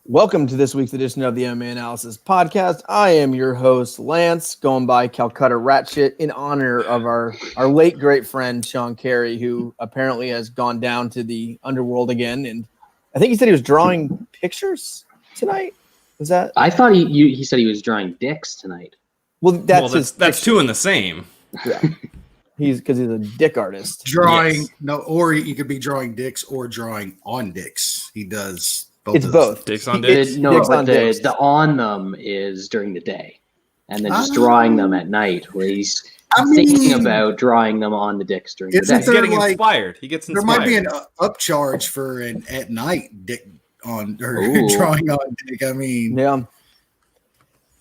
Welcome to this week's edition of the MMA-Analysis podcast. I am your host, Lance, going by Calcutta Ratchet in honor of our late great friend, Sean Carey, who apparently has gone down to the underworld again. And I think he said he was drawing pictures tonight. Was that? I thought he said he was drawing dicks tonight. Well, that's two in the same. Yeah. Because he's a dick artist. Drawing, no, or he could be drawing dicks or drawing on dicks. He does both. It's both. Dicks on dicks? No, dicks but on the dicks. on them is during the day. And then just drawing them at night, where he's thinking about drawing them on the dicks during the day. He's getting inspired. He gets inspired. There might be an upcharge for an at night dick on or drawing on dick. I mean, yeah,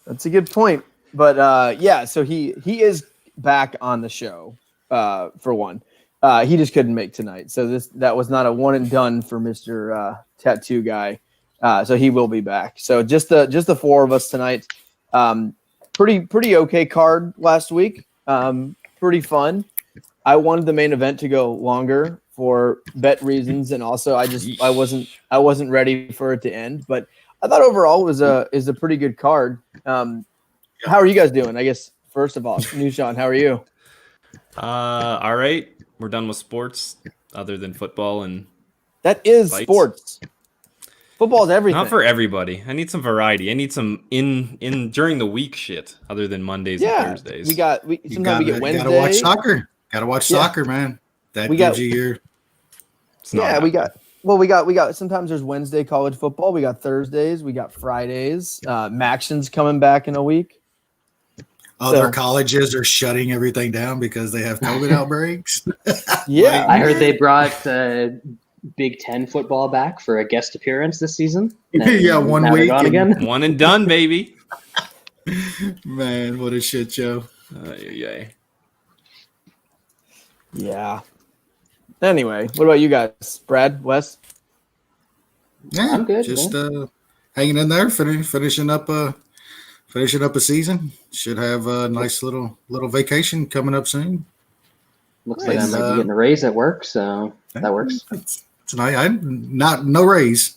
that's a good point. But yeah, so he is back on the show for one. He just couldn't make tonight, so that was not a one and done for Mr. Tattoo Guy. So he will be back. So just the four of us tonight. Pretty okay card last week. Pretty fun. I wanted the main event to go longer for bet reasons, and also I wasn't ready for it to end. But I thought overall it is a pretty good card. How are you guys doing? I guess first of all, New Sean, how are you? All right. We're done with sports other than football and that is fights. Sports. Football is everything. Not for everybody. I need some variety. I need some in during the week shit other than Mondays and Thursdays. Sometimes we get Wednesday. Gotta watch soccer. Gotta watch soccer, man. That gives you your. We got. Sometimes there's Wednesday college football. We got Thursdays. We got Fridays. Maction's coming back in a week. Other colleges are shutting everything down because they have COVID outbreaks. Yeah, I heard they brought Big Ten football back for a guest appearance this season. Yeah, 1 week again. One and done, baby. Man, what a shit show. Yeah. Anyway, what about you guys? Brad, Wes? Yeah, I'm good. Just hanging in there, finishing up a season. Should have a nice little vacation coming up soon. Looks like I might be getting a raise at work, so that works. It's nice. No raise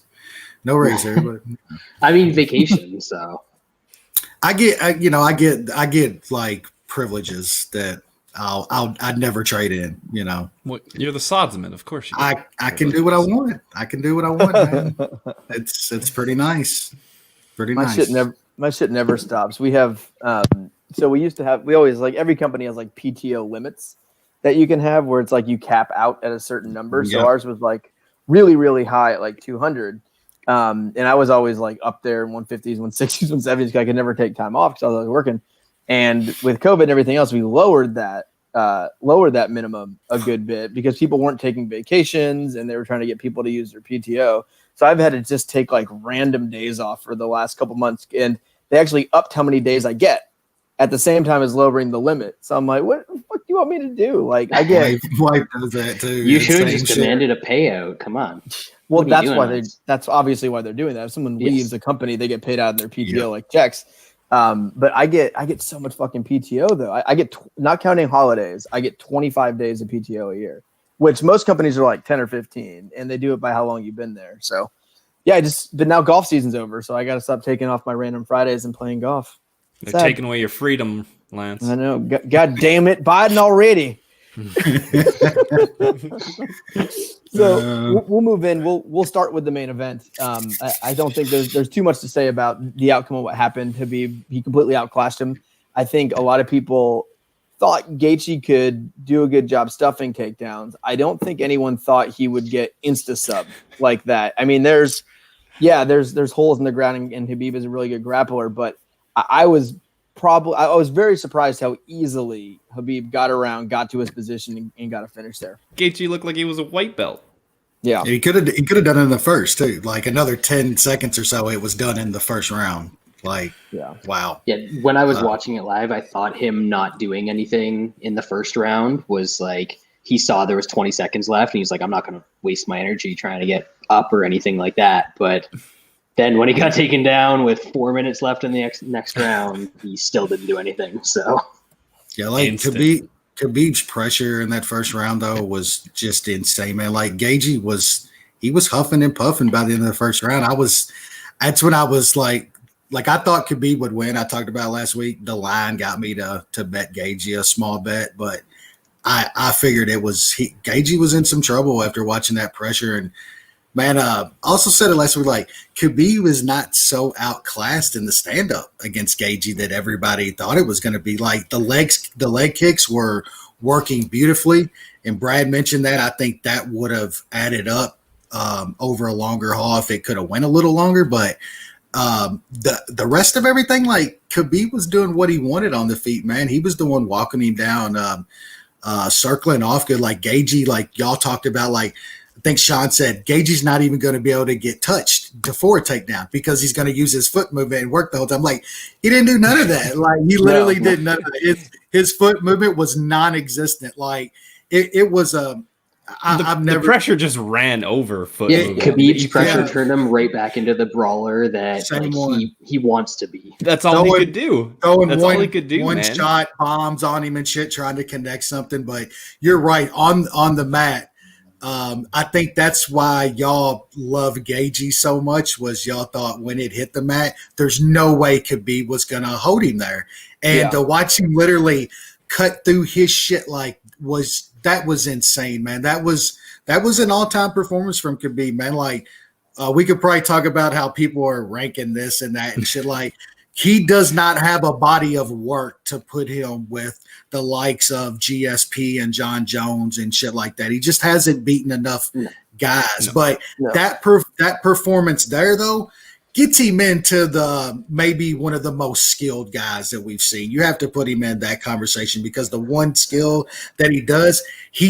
there, but Oh. I mean vacation, so I get like privileges that I'd never trade in. You know, Well, you're the sodsman, of course. I can do what I want. I can do what I want, man. It's pretty nice. My shit never stops. We have we always like every company has like PTO limits that you can have where it's like you cap out at a certain number. So ours was like really, really high at like 200. And I was always like up there in 150s, 160s, 170s because I could never take time off because I was working. And with COVID and everything else, we lowered that minimum a good bit because people weren't taking vacations and they were trying to get people to use their PTO. So I've had to just take like random days off for the last couple months, and they actually upped how many days I get at the same time as lowering the limit. So I'm like, what do you want me to do? Like I get wife does that too. you should have just demanded a payout. Come on. Well, that's obviously why they're doing that. If someone leaves the company, they get paid out of their PTO like checks. But I get so much fucking PTO though. I get not counting holidays, I get 25 days of PTO a year, which most companies are like 10 or 15, and they do it by how long you've been there. So yeah, but now golf season's over, so I got to stop taking off my random Fridays and playing golf. They're taking away your freedom, Lance. I know. God damn it, Biden already. So we'll move in. We'll start with the main event. I don't think there's too much to say about the outcome of what happened. Khabib, he completely outclassed him. I think a lot of people thought Gaethje could do a good job stuffing takedowns. I don't think anyone thought he would get insta-sub like that. I mean, there's holes in the ground, and Khabib is a really good grappler, but I was very surprised how easily Khabib got to his position and got a finish there. Gaethje looked like he was a white belt. Yeah. He could have done it in the first too. Like another 10 seconds or so, it was done in the first round. Like, wow. Yeah, when I was watching it live, I thought him not doing anything in the first round was like he saw there was 20 seconds left, and he's like, I'm not going to waste my energy trying to get up or anything like that. But then when he got taken down with 4 minutes left in the next round, he still didn't do anything. So yeah, like Khabib's pressure in that first round though was just insane, man. Like Gaethje was huffing and puffing by the end of the first round. that's when I was like I thought Khabib would win. I talked about last week. The line got me to bet Gaethje, a small bet, but I figured Gaethje was in some trouble after watching that pressure. And man, also said it last week, like Khabib was not so outclassed in the stand up against Gaethje that everybody thought it was going to be. Like the leg kicks were working beautifully. And Brad mentioned that. I think that would have added up over a longer haul if it could have went a little longer. But the rest of everything, like Khabib was doing what he wanted on the feet, man. He was the one walking him down, circling off good. Like Gaethje, like y'all talked about, like I think Sean said, Gaethje's not even going to be able to get touched before a takedown because he's going to use his foot movement and work the whole time. Like he didn't do none of that. Like he literally did none of that. His foot movement was non-existent. Like it was the pressure just ran over foot. Yeah, Khabib's pressure turned him right back into the brawler that he wants to be. That's all he could do. That's all he could do. One shot bombs on him and shit, trying to connect something. But you're right on the mat. I think that's why y'all love Gaethje so much. Was y'all thought when it hit the mat, there's no way Khabib was gonna hold him there, and to watch him literally cut through his shit was insane, man. That was an all-time performance from Khabib, man. Like we could probably talk about how people are ranking this and that and shit. Like he does not have a body of work to put him with the likes of GSP and John Jones and shit like that. He just hasn't beaten enough guys. But that performance there, though, gets him into the maybe one of the most skilled guys that we've seen. You have to put him in that conversation because the one skill that he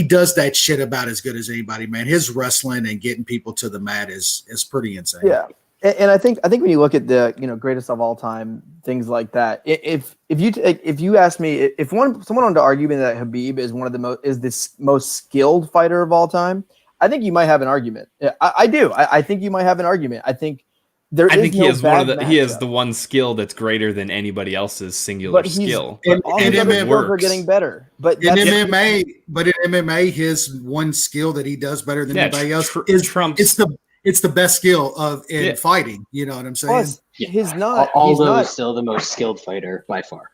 does that shit about as good as anybody, man. His wrestling and getting people to the mat is pretty insane. Yeah. And I think when you look at the greatest of all time, things like that, if you ask me if someone wanted to argue that Khabib is the most skilled fighter of all time, I think you might have an argument. I do. I think you might have an argument. I think he has he has the one skill that's greater than anybody else's singular skill. But all his other skills are getting better. But in MMA, his one skill that he does better than anybody else is Trump's. It's the best skill in fighting. You know what I'm saying? Plus, he's not. Although he's still the most skilled fighter by far.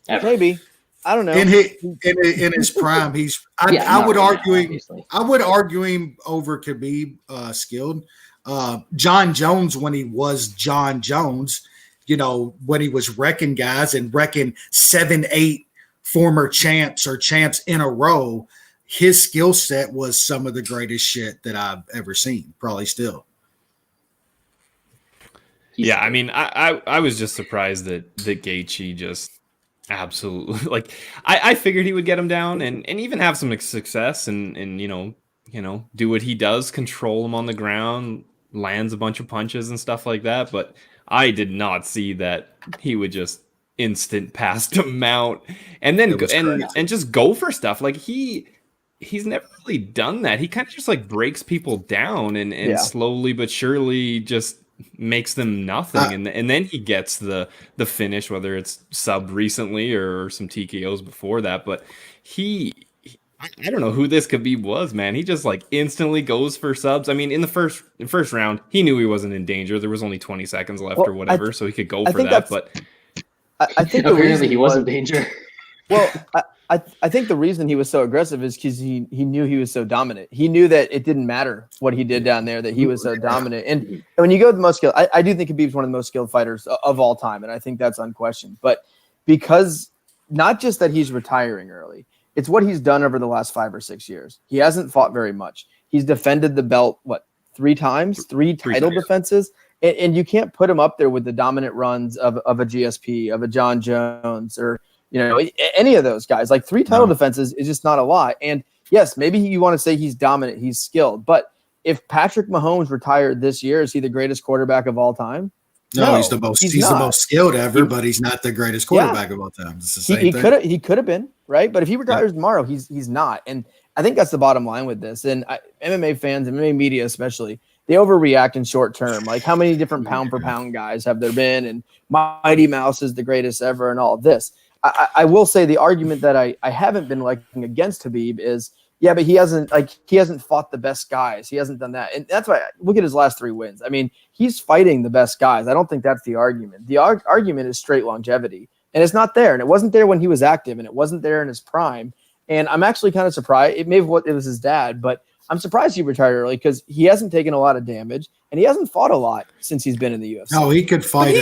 Ever. Maybe. I don't know. In his prime, I would argue him over Khabib skilled. John Jones, when he was John Jones, when he was wrecking guys and wrecking 7-8 former champs in a row, his skill set was some of the greatest shit that I've ever seen, probably still. Yeah, I mean, I was just surprised that Gaethje just absolutely, like, I figured he would get him down and even have some success and do what he does, control him on the ground, lands a bunch of punches and stuff like that. But I did not see that he would just instant pass him out and then and just go for stuff. Like he's never really done that. He kind of just like breaks people down and slowly but surely just makes them nothing. And then he gets the finish, whether it's sub recently or some TKOs before that. But I don't know who this Khabib was, man. He just like instantly goes for subs. I mean, in the first round, he knew he wasn't in danger. There was only 20 seconds left or whatever, so he could go for that. But I think apparently he was in danger. Well, I think the reason he was so aggressive is because he knew he was so dominant. He knew that it didn't matter what he did down there, that he was so dominant. And when you go to the most skilled, I do think Khabib's one of the most skilled fighters of all time, and I think that's unquestioned. But because not just that he's retiring early, it's what he's done over the last 5 or 6 years. He hasn't fought very much. He's defended the belt, 3 times? 3 title defenses? And you can't put him up there with the dominant runs of a GSP, of a John Jones, or any of those guys. Like 3 title defenses is just not a lot. And yes, maybe you want to say he's dominant, he's skilled. But if Patrick Mahomes retired this year, is he the greatest quarterback of all time? No, he's the most skilled ever, but he's not the greatest quarterback of all time. It's the same thing. He could have been, right? But if he retires tomorrow, he's not. And I think that's the bottom line with this. And MMA fans, MMA media especially, they overreact in short term. Like how many different pound for pound guys have there been? And Mighty Mouse is the greatest ever and all of this. I will say the argument that I haven't been liking against Khabib is Yeah, but he hasn't fought the best guys. He hasn't done that. And that's why look at his last 3 wins. I mean, he's fighting the best guys. I don't think that's the argument. The argument is straight longevity. And it's not there. And it wasn't there when he was active, and it wasn't there in his prime. And I'm actually kind of surprised. It was his dad, but I'm surprised he retired early because he hasn't taken a lot of damage and he hasn't fought a lot since he's been in the UFC. No, he could fight.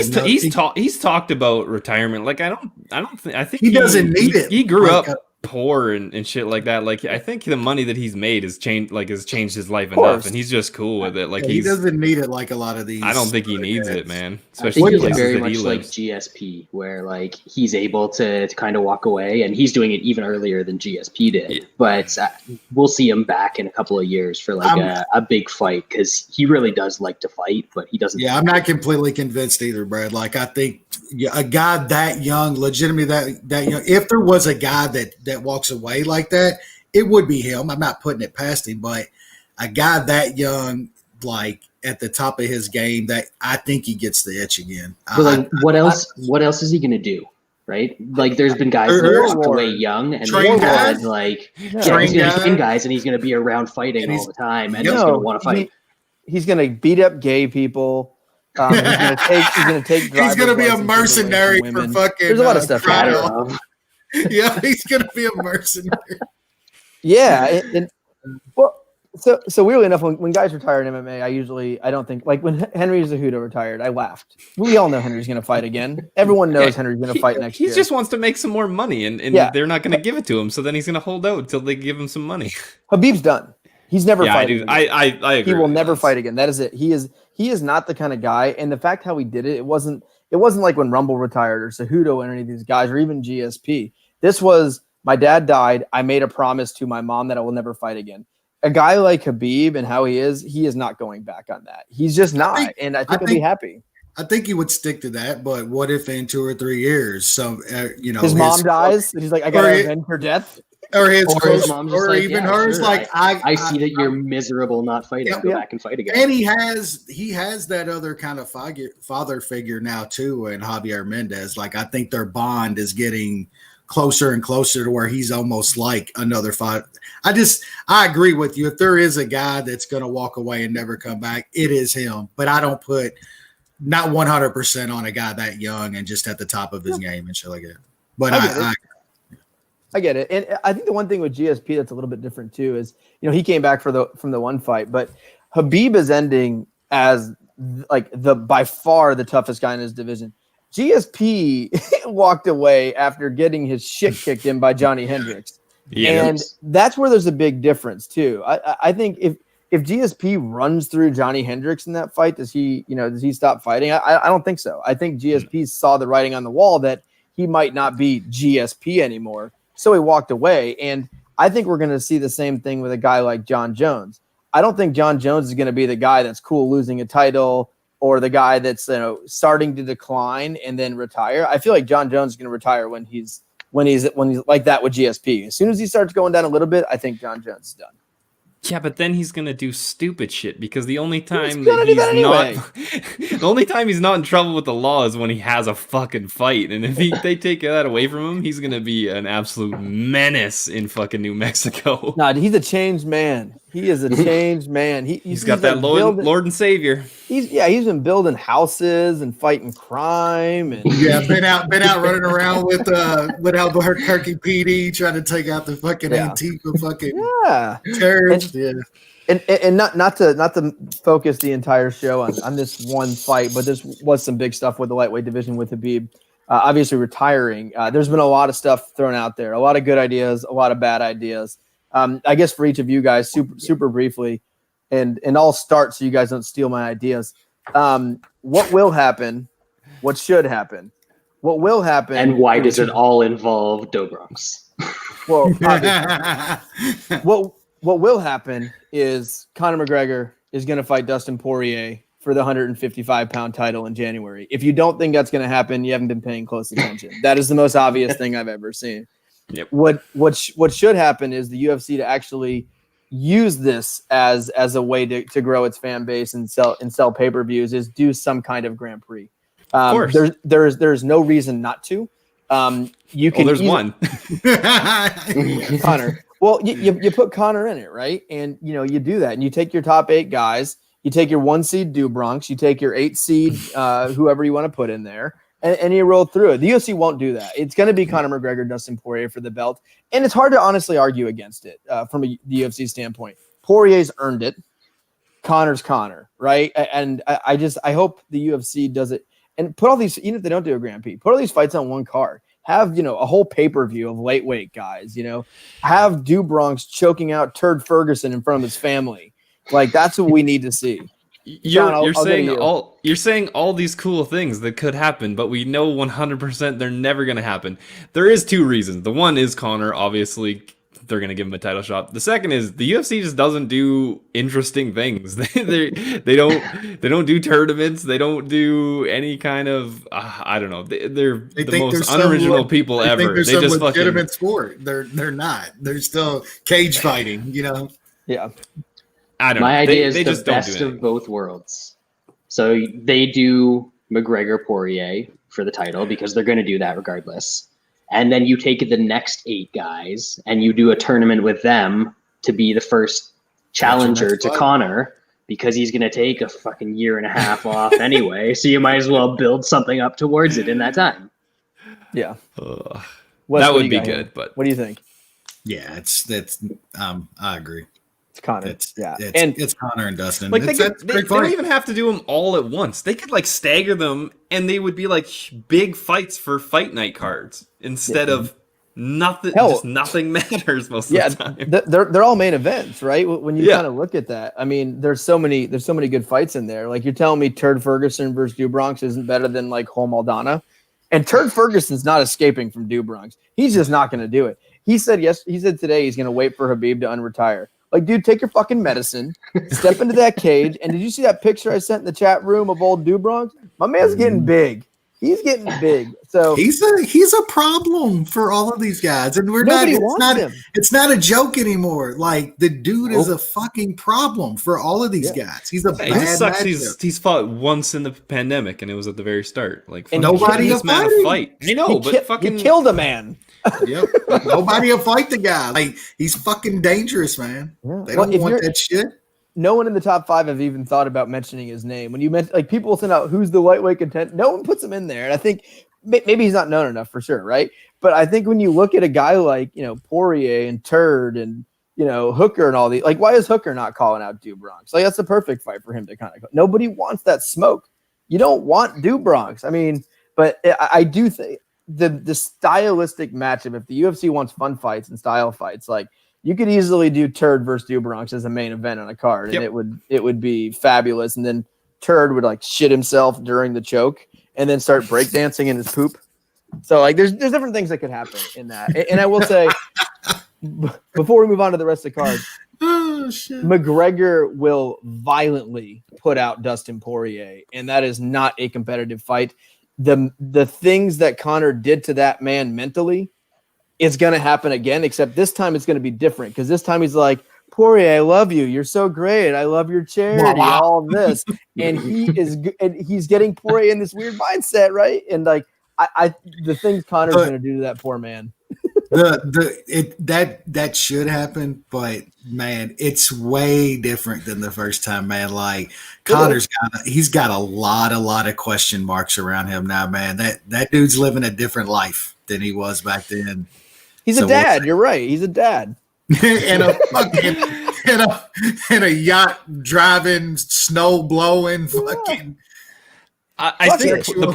He's talked about retirement. Like I think he doesn't need it. He grew up poor and shit like that. Like I think the money that he's made has changed his life enough, and he's just cool with it. Like he doesn't need it like a lot of these. I don't think he needs it, man. Especially places very much like GSP, where like he's able to kind of walk away, and he's doing it even earlier than GSP did. Yeah. But we'll see him back in a couple of years for like a big fight because he really does like to fight, but he doesn't. Yeah, I'm not completely convinced either, Brad. Like I think a guy that young, legitimately that young, if there was a guy that walks away like that, it would be him. I'm not putting it past him, but a guy that young, like at the top of his game, that I think he gets the itch again. But what else is he going to do? Right? Like there's been guys that walked away young and train guys, like he's going to train guys and he's going to be around fighting all the time and he's going to want to fight. He's going to beat up gay people. He's going to be a mercenary for fucking. There's a lot of stuff. Yeah, he's gonna be a mercenary. Yeah, so weirdly enough, when guys retire in MMA, I don't think like when Henry Cejudo retired, I laughed. We all know Henry's gonna fight again. Everyone knows Henry's gonna fight next year. He just wants to make some more money, and they're not gonna give it to him. So then he's gonna hold out until they give him some money. Khabib's done. He's never fighting. I agree. He will never fight again. That is it. He is not the kind of guy. And the fact how he did it, it wasn't like when Rumble retired or Cejudo and any of these guys or even GSP. This was, my dad died. I made a promise to my mom that I will never fight again. A guy like Khabib and how he is not going back on that. He's just not. I think he'll be happy. I think he would stick to that. But what if in 2 or 3 years, his mom dies and he's like, I got to avenge her death? Or his mom's or like, even hers, sure. Like I see that you're miserable not fighting. Go back and fight again. And he has that other kind of father figure now too, in Javier Mendez. Like I think their bond is getting closer and closer to where he's almost like another fight. I agree with you. If there is a guy that's going to walk away and never come back, it is him. But I don't put not 100% on a guy that young and just at the top of his game and shit like that. But I get it. And I think the one thing with GSP that's a little bit different too is, he came back from the one fight, but Khabib is ending as like by far the toughest guy in his division. GSP walked away after getting his shit kicked in by Johnny Hendricks. And that's where there's a big difference too. I think if GSP runs through Johnny Hendricks in that fight, does he stop fighting? I don't think so. I think GSP saw the writing on the wall that he might not be GSP anymore. So he walked away. And I think we're going to see the same thing with a guy like John Jones. I don't think John Jones is going to be the guy that's cool losing a title or the guy that's starting to decline and then retire. I feel like John Jones is going to retire when he's like that with GSP. As soon as he starts going down a little bit, I think John Jones is done. Yeah, but then he's gonna do stupid shit because the only time he's not in trouble with the law is when he has a fucking fight. And if they take that away from him, he's gonna be an absolute menace in fucking New Mexico. Nah, he's a changed man. He is a changed man. He's got that Lord and Savior. He's been building houses and fighting crime and been out running around with Albuquerque PD trying to take out the fucking Antifa fucking terrorists. And not to focus the entire show on this one fight, but this was some big stuff with the lightweight division with Khabib. Obviously retiring. There's been a lot of stuff thrown out there, a lot of good ideas, a lot of bad ideas. I guess for each of you guys, super briefly, and I'll start so you guys don't steal my ideas. What will happen? What should happen? What will happen? And why does it all involve Dobronx? Well, what will happen is Conor McGregor is going to fight Dustin Poirier for the 155-pound title in January. If you don't think that's going to happen, you haven't been paying close attention. That is the most obvious thing I've ever seen. Yep. What should happen is the UFC to actually use this as a way to grow its fan base and sell pay-per-views is do some kind of Grand Prix. Of course. There's no reason not to. You can there's one. Connor. Well, you put Conor in it, right? And you do that, and you take your top 8 guys, you take your 1 seed Bronx, you take your 8 seed whoever you want to put in there, and you roll through it. The UFC won't do that. It's going to be Conor McGregor, Dustin Poirier for the belt, and it's hard to honestly argue against it from the UFC standpoint. Poirier's earned it. Conor's Conor, right? And I hope the UFC does it and put all these, even if they don't do a Grand Prix, put all these fights on one card. Have, a whole pay-per-view of lightweight guys, have Bronx choking out Turd Ferguson in front of his family. Like, that's what we need to see. You're saying all these cool things that could happen, but we know 100% they're never going to happen. There is 2 reasons. The one is Conor, obviously, they're going to give him a title shot. The second is the UFC just doesn't do interesting things. They don't do tournaments. They don't do any kind of I don't know. They're the most unoriginal people ever. They just legitimate sport. They're not. They're still cage fighting. Yeah. I don't know. My idea is they the just don't best do of both worlds. So they do McGregor Poirier for the title because they're going to do that regardless. And then you take the next 8 guys and you do a tournament with them to be the first challenger to Conor because he's going to take a fucking year and a half off anyway. So you might as well build something up towards it in that time. Yeah. That would be good. But what do you think? Yeah, I agree. It's Conor. It's Conor and Dustin. Like they don't even have to do them all at once. They could like stagger them, and they would be like big fights for fight night cards instead of nothing. Just nothing matters most of the time. They're all main events, right? When you kind of look at that, I mean, there's so many good fights in there. Like you're telling me, Turd Ferguson versus Bronx isn't better than like Home Aldana, and Turd Ferguson's not escaping from Bronx. He's just not going to do it. He said today he's going to wait for Khabib to unretire. Like, dude, take your fucking medicine, step into that cage. And did you see that picture I sent in the chat room of old Bronx? My man's getting big. He's getting big. So he's a problem for all of these guys. And it's not a joke anymore. Like the dude is a fucking problem for all of these guys. He's a bad matchup. He's fought once in the pandemic and it was at the very start. Like nobody will fight. I know, you killed a man. Yep. Nobody will fight the guy. Like he's fucking dangerous, man. Yeah. They don't want that shit. No one in the top 5 have even thought about mentioning his name. When you like people will send out who's the lightweight contender, no one puts him in there. And I think maybe he's not known enough for sure, right? But I think when you look at a guy like Poirier and Turd and Hooker and all these, like why is Hooker not calling out Bronx? Like that's the perfect fight for him to kind of. Nobody wants that smoke. You don't want Bronx. I mean, but I do think the stylistic matchup. If the UFC wants fun fights and style fights, like. You could easily do Turd versus Bronx as a main event on a card, and it would be fabulous. And then Turd would like shit himself during the choke, and then start breakdancing in his poop. So like, there's different things that could happen in that. And I will say, before we move on to the rest of the card, McGregor will violently put out Dustin Poirier, and that is not a competitive fight. The things that Conor did to that man mentally. It's going to happen again, except this time it's going to be different because this time he's like, Poirier, I love you. You're so great. I love your charity, all of this. And he's getting Poirier in this weird mindset, right? And like, the things Conor's going to do to that poor man. That should happen, but man, it's way different than the first time, man. Like Conor's got a lot of question marks around him now, man. That dude's living a different life than he was back then. He's a dad. You're right. He's a dad. and a fucking and a yacht driving, snow blowing, fucking. I think the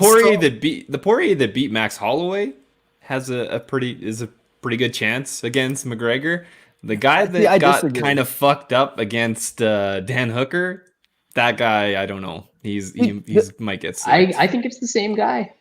Poirier that beat Max Holloway has a pretty good chance against McGregor. The guy that got kind of fucked up against Dan Hooker, that guy, I don't know. He might get sick. I think it's the same guy.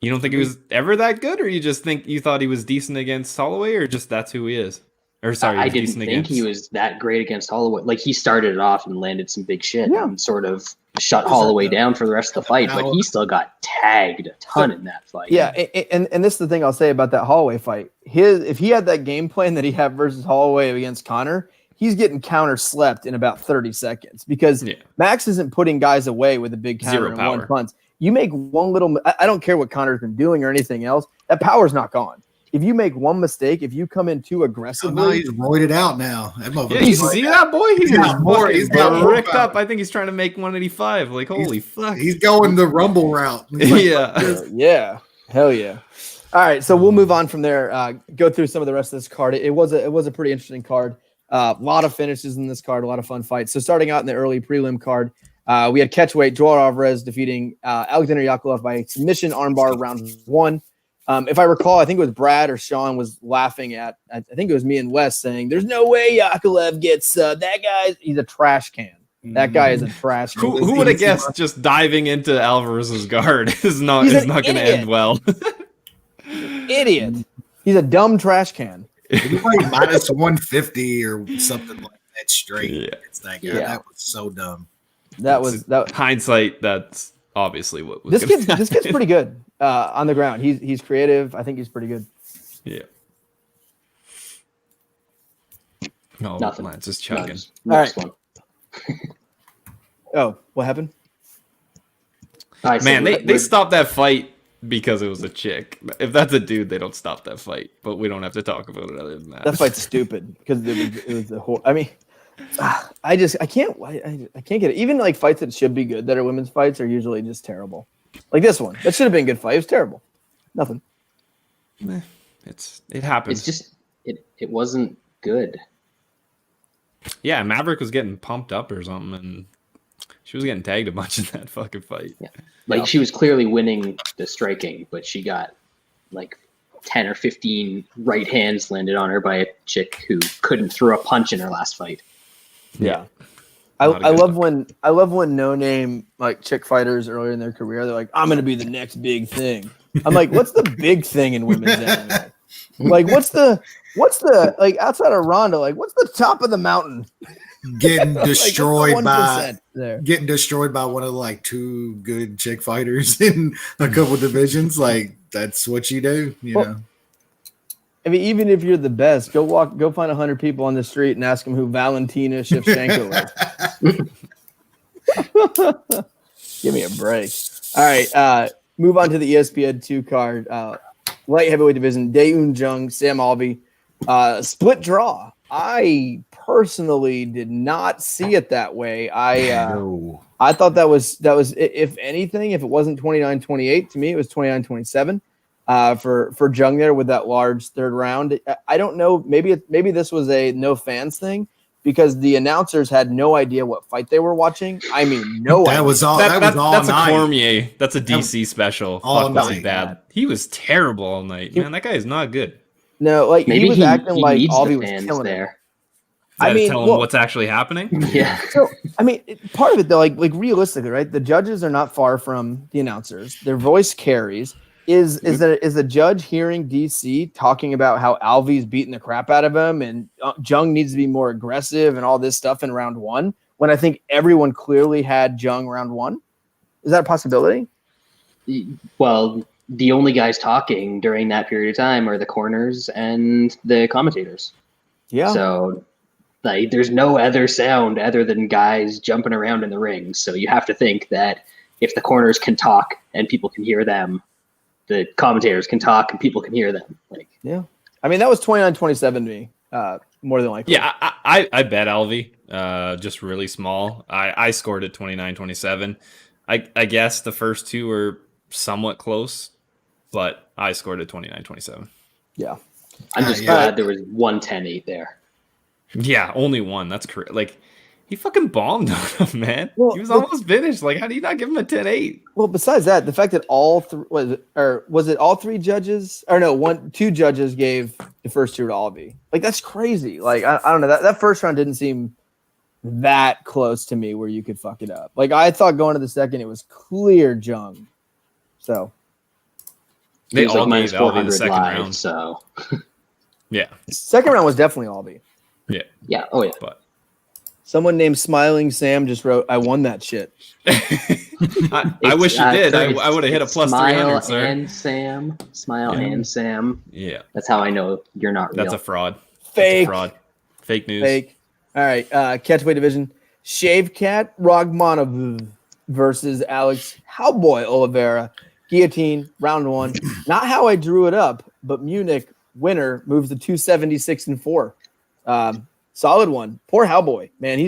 You don't think he was ever that good, or you thought he was decent against Holloway, or just that's who he is? Or sorry, I didn't think he was that great against Holloway. Like he started it off and landed some big shit and sort of shut Holloway down for the rest of the fight, but he still got tagged a ton in that fight. Yeah, and this is the thing I'll say about that Holloway fight. If he had that game plan that he had versus Holloway against Conor, he's getting counter-slept in about 30 seconds because Max isn't putting guys away with a big counter and one punch. You make one little – I don't care what Conor's been doing or anything else. That power's not gone. if you make one mistake, if you come in too Oh, aggressively, no, he's roided out now. That Yeah, you see that boy? He's got more- he's got more ripped power. up. I think he's trying to make 185. Like, holy fuck. He's going the Rumble route. He's like, Yeah. yeah, hell yeah. All right, so we'll move on from there. Go through some of the rest of this card. It was a pretty interesting card. A lot of finishes in this card, a lot of fun fights. So starting out in the early prelim card, we had catchweight Joel Alvarez defeating Alexander Yakovlev by submission armbar round 1. If I recall, I think it was Brad or Sean was laughing at, I think it was me and Wes saying, there's no way Yakovlev gets that guy. He's a trash can. That guy is a trash can. Who would have guessed just diving into Alvarez's guard is not going to end well. Idiot. He's a dumb trash can. He's like minus 150 or something like that straight. Yeah. It's that guy. Yeah. That was so dumb. That was hindsight. That's obviously what was this kid's pretty good on the ground. He's creative. I think he's pretty good. Yeah. No, Nothing. Lance is chugging. Next All one. Oh, what happened? I said Man, they stopped that fight because it was a chick. If that's a dude, they don't stop that fight. But we don't have to talk about it other than that. That fight's stupid because it was the whole. I mean, I can't get it. Even like fights that should be good that are women's fights are usually just terrible. Like this one, that should have been a good fight. It was terrible. Nothing. It happens. It's just it wasn't good. Yeah, Maverick was getting pumped up or something, and she was getting tagged a bunch in that fucking fight. Yeah. Like she was clearly winning the striking, but she got like 10 or 15 right hands landed on her by a chick who couldn't throw a punch in her last fight. Yeah. I love when no name like chick fighters earlier in their career, they're like, I'm gonna be the next big thing. I'm like, what's the big thing in women's MMA? Like what's the like outside of Ronda, like what's the top of the mountain? Getting destroyed like, by there? Getting destroyed by one of like two good chick fighters in a couple divisions. Like that's what you do, you know. I mean, even if you're the best, go find 100 people on the street and ask them who Valentina Shevchenko is. Give me a break. All right, move on to the ESPN 2 card. Light heavyweight division, Dae-Un Jung, Sam Alvey. Split draw. I personally did not see it that way. I thought that was if anything, if it wasn't 29-28, to me it was 29-27 for Jung there with that large third round. I don't know. Maybe this was a no fans thing because the announcers had no idea what fight they were watching. I mean, no idea. That was all That's night. a Cormier. That's a DC special. All Fuck, was he night. bad. He was terrible all night. Man, that guy is not good. No, like Maybe he was acting like needs Alvey the was fans killing there. it. I mean, tell him what's actually happening. Yeah. So, I mean, part of it though, like realistically, right? The judges are not far from the announcers. Their voice carries. Is the judge hearing DC talking about how Alvey's beating the crap out of him and Jung needs to be more aggressive and all this stuff in round 1 when I think everyone clearly had Jung round 1? Is that a possibility? Well, the only guys talking during that period of time are the corners and the commentators. Yeah. So like, there's no other sound other than guys jumping around in the ring. So you have to think that if the corners can talk and people can hear them, the commentators can talk and people can hear them. Like, yeah. I mean, that was 29-27 to me, more than likely. Yeah, I bet Alvey, just really small. I scored it 29-27. I guess the first two were somewhat close, but I scored it 29-27. Yeah. I'm just glad there was 110-8 there. Yeah, only one. That's correct. Like, he fucking bombed on him, man. Well, he was almost finished. Like, how do you not give him a 10-8? Well, besides that, the fact that was it all three judges? Or no, two judges gave the first two to Alvey. Like, that's crazy. Like, I don't know. That first round didn't seem that close to me where you could fuck it up. Like, I thought going to the second, it was clear Jung. So. They all minus gave Alvey the 400 second live, round. So. Yeah. Second round was definitely Alvey. Yeah. Yeah. Oh, yeah. But someone named Smiling Sam just wrote, I won that shit. I wish you did. I would have hit a plus 300, sir. Smile and Sam. Yeah. That's how I know you're not real. That's a fraud. Fake. Fraud. Fake news. Fake. All right. Catchweight division. Shave Cat Rogmanov versus Alex Cowboy Oliveira. Guillotine, round 1. Not how I drew it up, but Munich winner moves to 276-4. Solid one. Poor Howboy, man.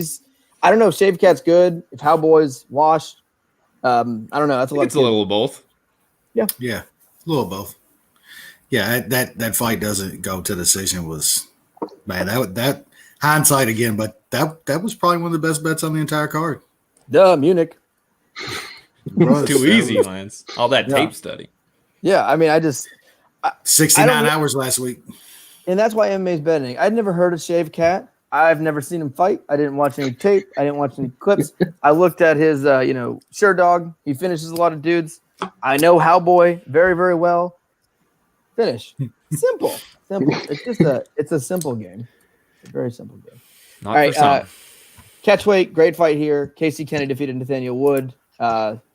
I don't know if Shave Cat's good, if Howboy's washed. I don't know. That's a lot. It's a little of both. Yeah, a little of both. Yeah, that fight doesn't go to decision was, man, that hindsight again, but that was probably one of the best bets on the entire card. Munich. Too easy, Lance. All that tape study. Yeah, I mean, 69 hours last week. And that's why MMA's betting. I'd never heard of Shave Cat. I've never seen him fight. I didn't watch any tape. I didn't watch any clips. I looked at his, Sure Dog. He finishes a lot of dudes. I know Howboy very, very well. Finish. Simple. It's a simple game. It's a very simple game. Not for some. Catchweight, great fight here. Casey Kenny defeated Nathaniel Wood.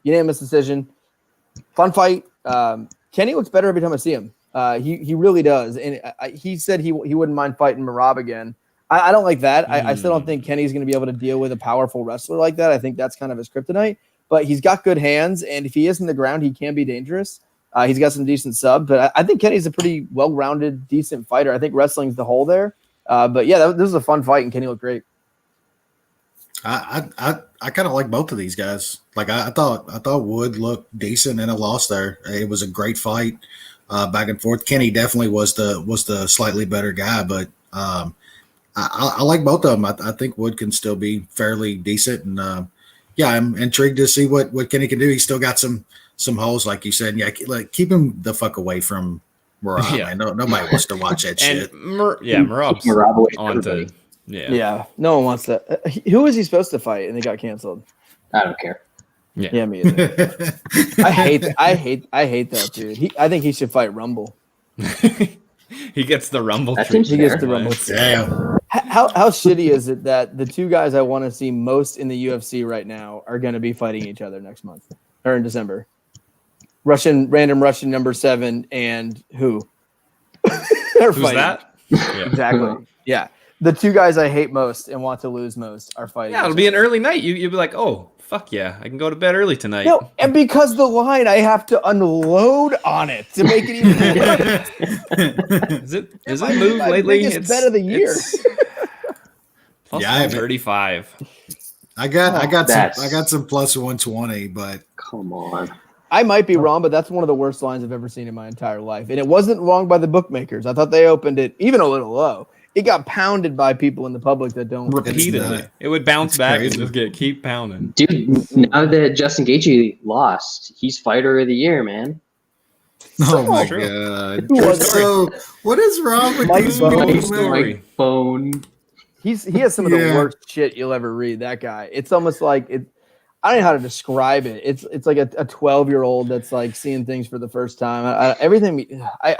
Unanimous decision. Fun fight. Kenny looks better every time I see him. He really does. And he said he wouldn't mind fighting Muradov again. I don't like that. I still don't think Kenny's going to be able to deal with a powerful wrestler like that. I think that's kind of his kryptonite. But he's got good hands, and if he is in the ground, he can be dangerous. He's got some decent sub, but I think Kenny's a pretty well-rounded, decent fighter. I think wrestling's the whole there. But yeah, this was a fun fight, and Kenny looked great. I kind of like both of these guys. Like I thought Wood looked decent in a loss there. It was a great fight, back and forth. Kenny definitely was the slightly better guy, but I like both of them. I think Wood can still be fairly decent, and I'm intrigued to see what Kenny can do. He's still got some holes, like you said. Yeah, like keep him the fuck away from Muradov. Yeah. Nobody wants to watch that shit. Muradov's on to. Yeah, no one wants that. Who was he supposed to fight, and they got canceled? I don't care. Yeah, me either. I hate that dude. I think he should fight Rumble. He gets the Rumble. He gets the Rumble. Damn. How shitty is it that the two guys I want to see most in the UFC right now are going to be fighting each other next month or in December? Random Russian number 7 and who? Who's fighting. That? Yeah. Exactly. Yeah. The two guys I hate most and want to lose most are fighting. Yeah, it'll be an early night. You'll be like, oh, fuck yeah, I can go to bed early tonight. No, and because the line, I have to unload on it to make it even better. Is it moved lately? It's bet of the year. Plus 135. I got some plus 120, but come on. I might be wrong, but that's one of the worst lines I've ever seen in my entire life. And it wasn't wrong by the bookmakers. I thought they opened it even a little low. It got pounded by people in the public that don't repeatedly. It would bounce back and just keep pounding. Dude, now that Justin Gaethje lost, he's fighter of the year, man. Oh my god! So what is wrong with these people? Phone. He has some of the worst shit you'll ever read. That guy. It's almost like it. I don't know how to describe it. It's like a 12-year-old that's like seeing things for the first time. I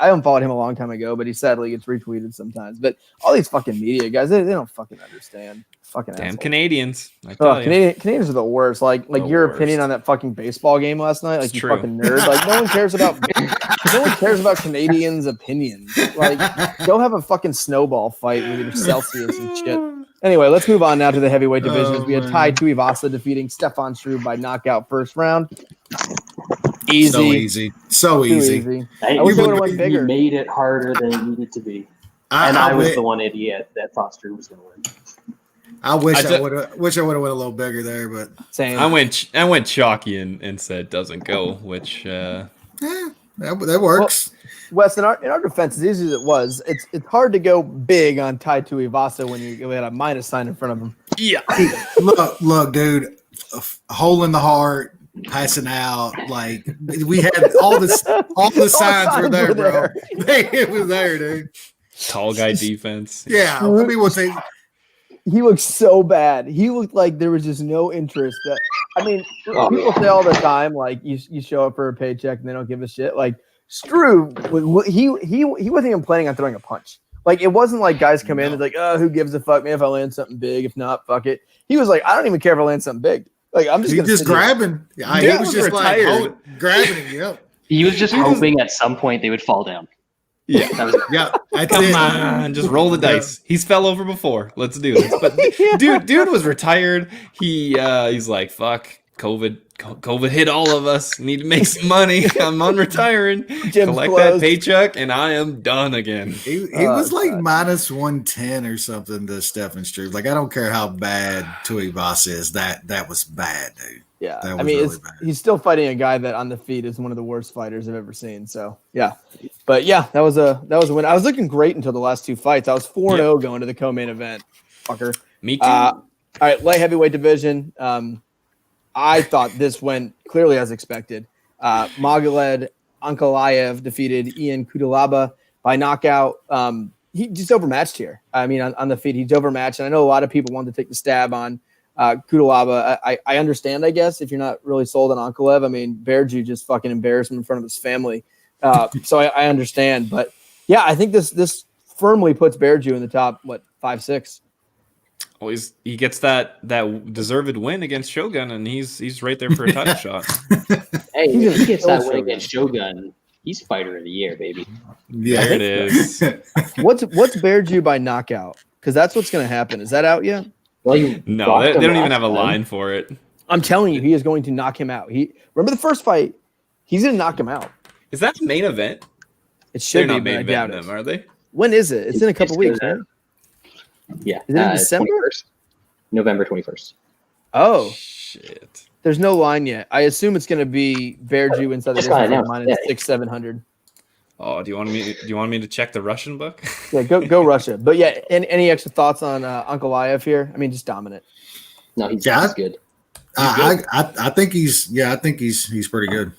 unfollowed him a long time ago, but he sadly gets retweeted sometimes. But all these fucking media guys, they don't fucking understand. Fucking damn assholes. Canadians. I tell you. Canadians are the worst. Like your opinion on that fucking baseball game last night. Like, you fucking nerd. Like no one cares about Canadians' opinions. Like go have a fucking snowball fight with your Celsius and shit. Anyway, let's move on now to the heavyweight divisions. We had Tai Tuivasa defeating Stefan Struve by knockout first round. Easy. So easy. I wish they would have went bigger. You made it harder than it needed to be. I was the one idiot that thought Struve was going to win. I wish I would have went a little bigger there, but same. I went chalky and said doesn't go, which that works. Well, Wes, in our defense, as easy as it was, it's hard to go big on Tai Tuivasa when you had a minus sign in front of him. Yeah. Look, dude, a hole in the heart, passing out. Like we had all the signs were there, bro. It was there, dude. Tall guy defense. Yeah, I mean, we'll say. He looked so bad. He looked like there was just no interest. People say all the time, like you show up for a paycheck and they don't give a shit. Like Struve, he wasn't even planning on throwing a punch. Like it wasn't like guys come in and like, oh, who gives a fuck, man? If I land something big, if not, fuck it. He was like, I don't even care if I land something big. Like I'm just grabbing. He was just retired. Like grabbing him. Yep. He was just hoping at some point they would fall down. Yeah, Come on, just roll the dice. He's fell over before. Let's do this. But dude was retired. He's like, fuck. COVID hit all of us. Need to make some money. I'm on retiring. Gym's Collect closed. that paycheck, and I am done again. He was like minus 110 or something to Stephen Struve. Like, I don't care how bad Tuivasa is. That was bad, dude. Yeah, That was I mean, really bad. he's still fighting a guy that on the feet is one of the worst fighters I've ever seen. So yeah, but yeah, that was a win. I was looking great until the last two fights. I was 4-0 going to the co-main event. Fucker. Me too. All right, light heavyweight division. I thought this went clearly as expected. Magomed Ankalaev defeated Ian Kudalaba by knockout. He just overmatched here. I mean, on the feet, he's overmatched. And I know a lot of people wanted to take the stab on Kudalaba. I understand, I guess, if you're not really sold on Ankalaev. I mean, Berju just fucking embarrassed him in front of his family. So I understand. But, yeah, I think this firmly puts Berju in the top, 5-6. Well, he gets that deserved win against Shogun, and he's right there for a title shot. Hey, if he gets that win against Shogun, he's fighter of the year, baby. Yeah, There it is. What's Berju by knockout? Because that's what's going to happen. Is that out yet? Well, No, they don't even have a line for it. I'm telling you, he is going to knock him out. Remember the first fight? He's going to knock him out. Is that the main event? It should They're be, not but I main doubt eventing it. them, are they? When is it? It's in a couple weeks, right? Yeah. Is it in December? 21st. November 21st. Oh, Shit. there's no line yet. I assume it's going to be Berju inside the It's fine distance now. minus Yeah. 600-700. Oh, do you want me to check the Russian book? Yeah, go Russia. But yeah, any extra thoughts on Ankalaev here? I mean, just dominant. No, he's good. I think he's pretty good.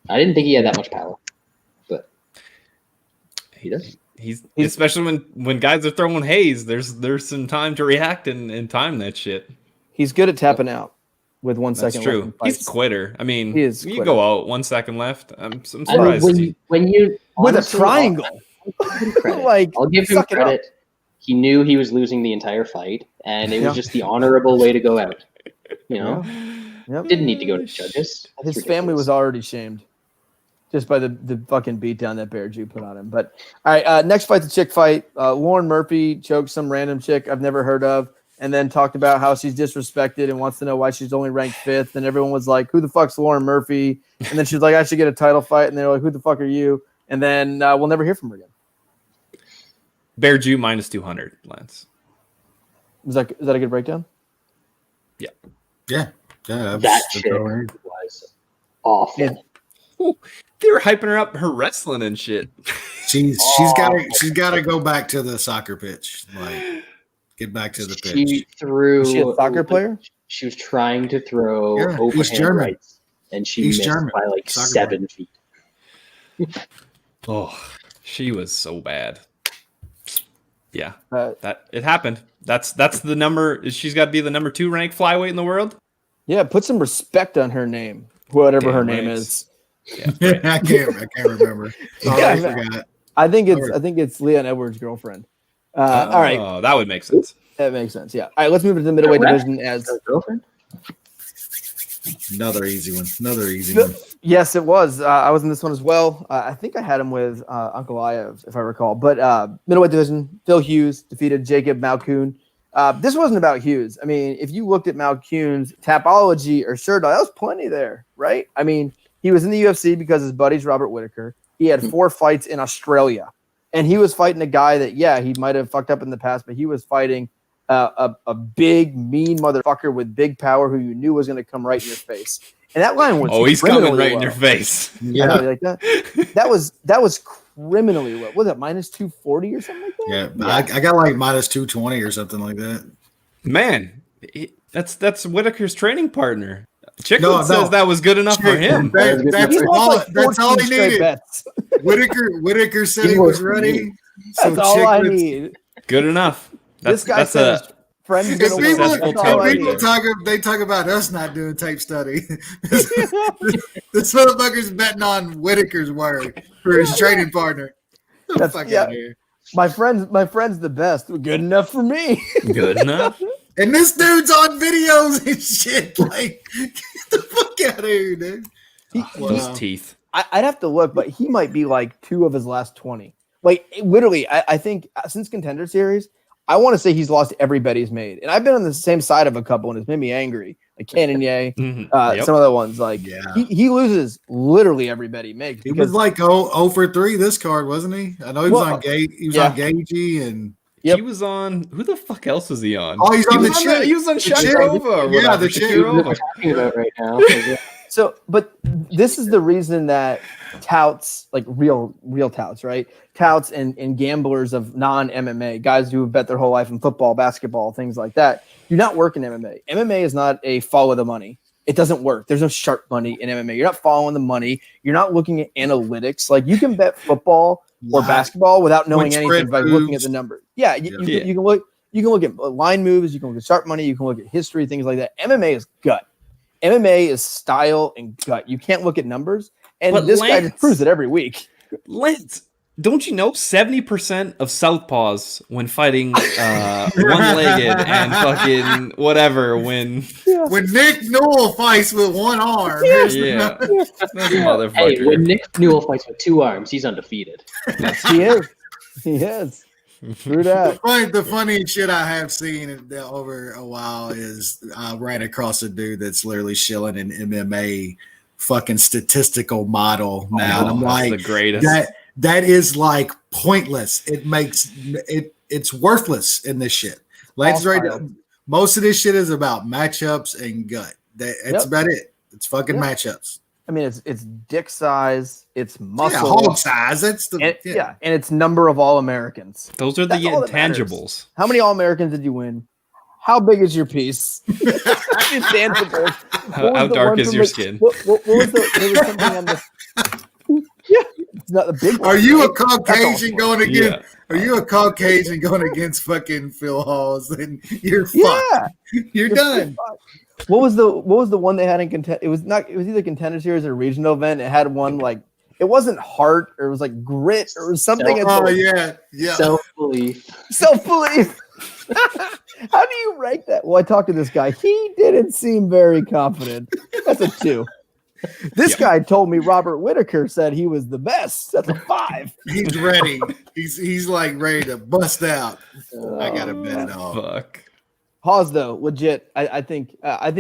I didn't think he had that much power, but he does. He's especially when guys are throwing haze, there's some time to react and time that shit. He's good at tapping out with 1 That's second true. left in He's a fights. quitter. I mean, He is you quitter. go out 1 second left. I'm I mean, surprised. when you With a honestly, triangle. I'll give him credit. Like, I'll give him suck it up. credit. He knew he was losing the entire fight, and it was Yeah. just the honorable way to go out. You know, Yep. didn't need to go to judges. That's His family was ridiculous. already shamed just by the fucking beatdown that Berju put on him. But all right, next fight's a chick fight. Lauren Murphy choked some random chick I've never heard of, and then talked about how she's disrespected and wants to know why she's only ranked 5th. And everyone was like, "Who the fuck's Lauren Murphy?" And then she was like, "I should get a title fight." And they were like, "Who the fuck are you?" And then we'll never hear from her again. Berju minus 200, Lance. Is that a good breakdown? Yeah, That chick was awful. Yeah. Ooh, they were hyping her up, her wrestling and shit. she's got to go back to the soccer pitch. Like, get back to the pitch. She threw. Is she a soccer player? She was trying to throw Yeah, he's overhand German. rights, and she He's missed German. by like Soccer 7 feet. Oh, she was so bad. Yeah, Uh, that it happened. That's the number. She's got to be the number 2 ranked flyweight in the world. Yeah, put some respect on her name, whatever Damn her name right. is. Yeah, I can't remember. Oh, Yeah, I I know. forgot. I think it's Leon Edwards' girlfriend. All right, Oh, that would make sense. that makes sense. Yeah. All right, let's move into the middleweight Correct. division as Her girlfriend? Another easy one. yes, it was. I was in this one as well. I think I had him with Ankalaev, if I recall. But middleweight division, Phil Hughes defeated Jacob Malkoon. This wasn't about Hughes. I mean, if you looked at Malkoon's Tapology or Sherdog, that was plenty there, right? I mean, he was in the UFC because his buddy's Robert Whittaker. He had 4 fights in Australia, and he was fighting a guy that, yeah, he might have fucked up in the past, but he was fighting a big, mean motherfucker with big power who you knew was going to come right in your face. And that line was He's coming criminally right in low. your face. I know, like that was criminally low. Was it minus 240 or something like that? Yeah, I got like minus 220 or something like that. Man, that's Whitaker's training partner. Chicklet No, says that was good enough for him. That's He all. lost like That's all 14 he straight needed. bets. Whitaker said he was ready. That's So all I Chicklets- need. Good enough. This guy said his friend's If gonna win. people, successful That's all I tape people need. talk about us not doing tape study. This motherfucker's betting on Whitaker's word for his training partner. Get the That's- fuck yeah. out of here. My friend's the best. Good enough for me. Good enough. And this dude's on videos and shit. Like, get the fuck out of here, dude. Those teeth. I'd have to look, but he might be like 2 of his last 20. Like literally, I think since Contender Series, I want to say he's lost every bet he's made. And I've been on the same side of a couple, and it's made me angry. like Cannonier, Yep. some other ones. Like he loses literally everybody he makes. He was like 0 for 3 this card, wasn't he? I know he was on Gaethje and he was on. Who the fuck else was he on? Oh, he's on the chick. He was on Shakirova. Yeah, the chick we're talking about right now. So, but this is the reason that touts, like real touts, right? Touts and gamblers of non-MMA, guys who have bet their whole life in football, basketball, things like that, do not work in MMA. MMA is not a follow the money. It doesn't work. There's no sharp money in MMA. You're not following the money. You're not looking at analytics. Like you can bet football or basketball without knowing anything by looking at the numbers. Yeah, you can look. You can look at line moves. You can look at sharp money. You can look at history, things like that. MMA is gut. MMA is style and gut. You can't look at numbers. And but this guy just proves it every week. Lance, don't you know 70% of southpaws when fighting one-legged and fucking whatever when Nick Newell fights with one arm. Yeah. Hey, when Nick Newell fights with 2 arms, he's undefeated. He is. He is. True that. The funniest shit I have seen over a while is I ran across a dude that's literally shilling an MMA fucking statistical model now. And I'm like, the greatest. That is like pointless. It makes it's worthless in this shit. Let's most of this shit is about matchups and gut. That's about it. It's fucking matchups. I mean, it's dick size, it's muscle, hog size. That's the and it's number of All-Americans. Those are the intangibles. How many All-Americans did you win? How big is your piece? Intangibles. How dark is your skin? What was there was something on the it's not the big. Are you a Caucasian going against? Yeah. Are you a Caucasian going against fucking Phil Halls? Then you're fucked. You're done. What was the one they had in contend? It was either Contender Series or regional event. It had one like it wasn't heart or it was like grit or something. Yeah. Self-belief. How do you rank that? Well, I talked to this guy. He didn't seem very confident. That's a 2. This guy told me Robert Whittaker said he was the best. That's a 5. He's ready. He's like ready to bust out. I gotta bet it all. Fuck. Hawes though, legit. I think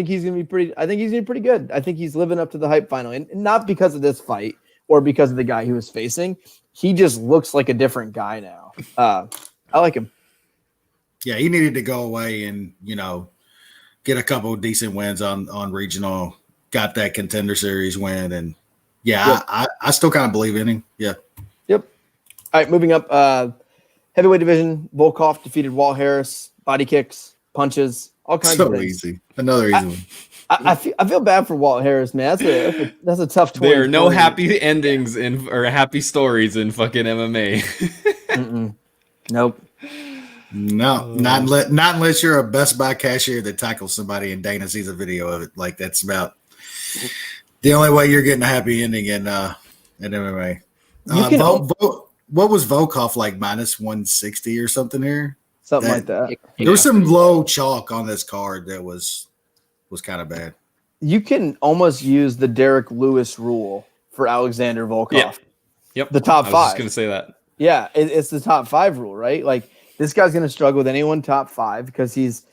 he's gonna be pretty. I think he's gonna be pretty good. I think he's living up to the hype finally, and not because of this fight or because of the guy he was facing. He just looks like a different guy now. I like him. Yeah, he needed to go away and get a couple of decent wins on regional. Got that Contender Series win, and I still kind of believe in him. Yeah. Yep. All right, moving up. Heavyweight division. Volkov defeated Walt Harris. Body kicks, punches, all kinds of things. Easy. Another easy one. I feel bad for Walt Harris, man. That's a tough 20. There are no happy endings or happy stories in fucking MMA. Nope. No, not unless you're a Best Buy cashier that tackles somebody and Dana sees a video of it. Like that's about the only way you're getting a happy ending in MMA. What was Volkov like -160 or something here? Something like that. There was some low chalk on this card that was kind of bad. You can almost use the Derek Lewis rule for Alexander Volkov. Yeah. Yep. The top 5. I was just going to say that. Yeah, it's the top 5 rule, right? Like this guy's going to struggle with anyone top 5 because he's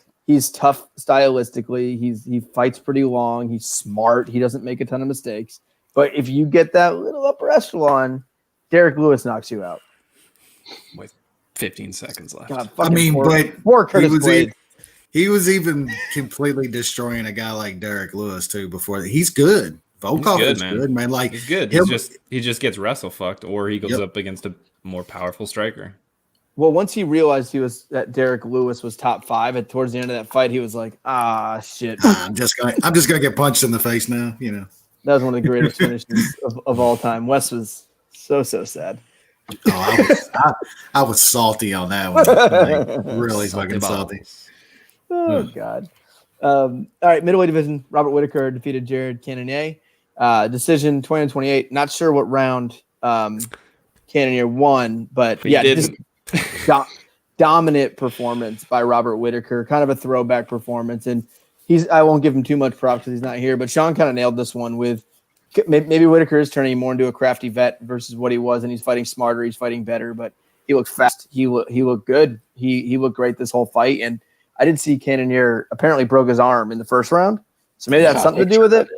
tough stylistically. He fights pretty long. He's smart. He doesn't make a ton of mistakes. But if you get that little upper echelon, Derek Lewis knocks you out. With 15 seconds left. God, he was even completely destroying a guy like Derek Lewis too before that. He's good. Volkov is good, man. Like he's good. He just gets wrestle fucked, or he goes up against a more powerful striker. Well, once he realized that Derek Lewis was top 5, and towards the end of that fight, he was like, shit. I'm just gonna get punched in the face now. That was one of the greatest finishes of all time. Wes was so sad. Oh, I was salty on that one. Like, really fucking salty. Oh God. All right, middleweight division. Robert Whittaker defeated Jared Cannonier. Decision 20-28. Not sure what round Cannonier won, but just dominant performance by Robert Whittaker. Kind of a throwback performance, and I won't give him too much props because he's not here. But Sean kind of nailed this one with maybe Whittaker is turning more into a crafty vet versus what he was, and he's fighting smarter. He's fighting better, but he looked fast. He looked good. He looked great this whole fight, and I did see Cannonier apparently broke his arm in the first round. So maybe that's something to do with it.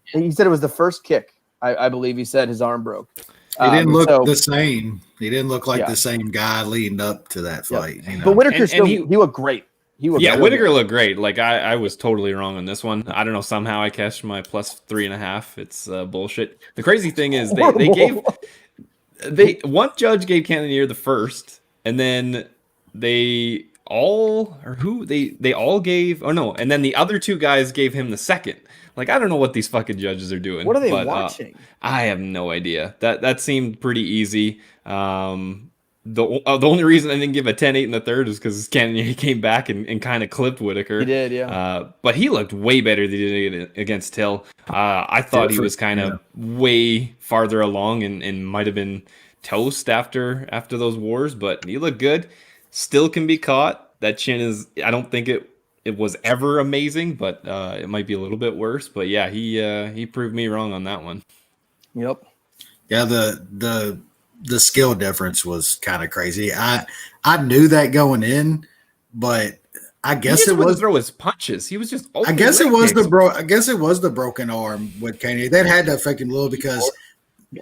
He said it was the first kick. I believe he said his arm broke. He didn't look the same. He didn't look like the same guy leading up to that fight. You know? But Whitaker he looked great. Whitaker looked great. Like I was totally wrong on this one. I don't know. Somehow I cashed my plus 3.5. It's bullshit. The crazy thing is one judge gave Cannonier the first, and then they all gave, and then the other two guys gave him the second. Like, I don't know what these fucking judges are doing. What are they watching? I have no idea. That seemed pretty easy. The only reason I didn't give a 10-8 in the third is because Cannonier came back and kind of clipped Whitaker. He did, yeah. But he looked way better than he did against Till. I thought he was kind of way farther along and might have been toast after those wars, but he looked good. Still can be caught. That chin is, I don't think it was ever amazing, but it might be a little bit worse. But yeah, he proved me wrong on that one. Yep. Yeah, the skill difference was kind of crazy. I knew that going in, but I guess it was throw his punches. He was just. I guess it was the broken arm with Kanye. That had to affect him a little because.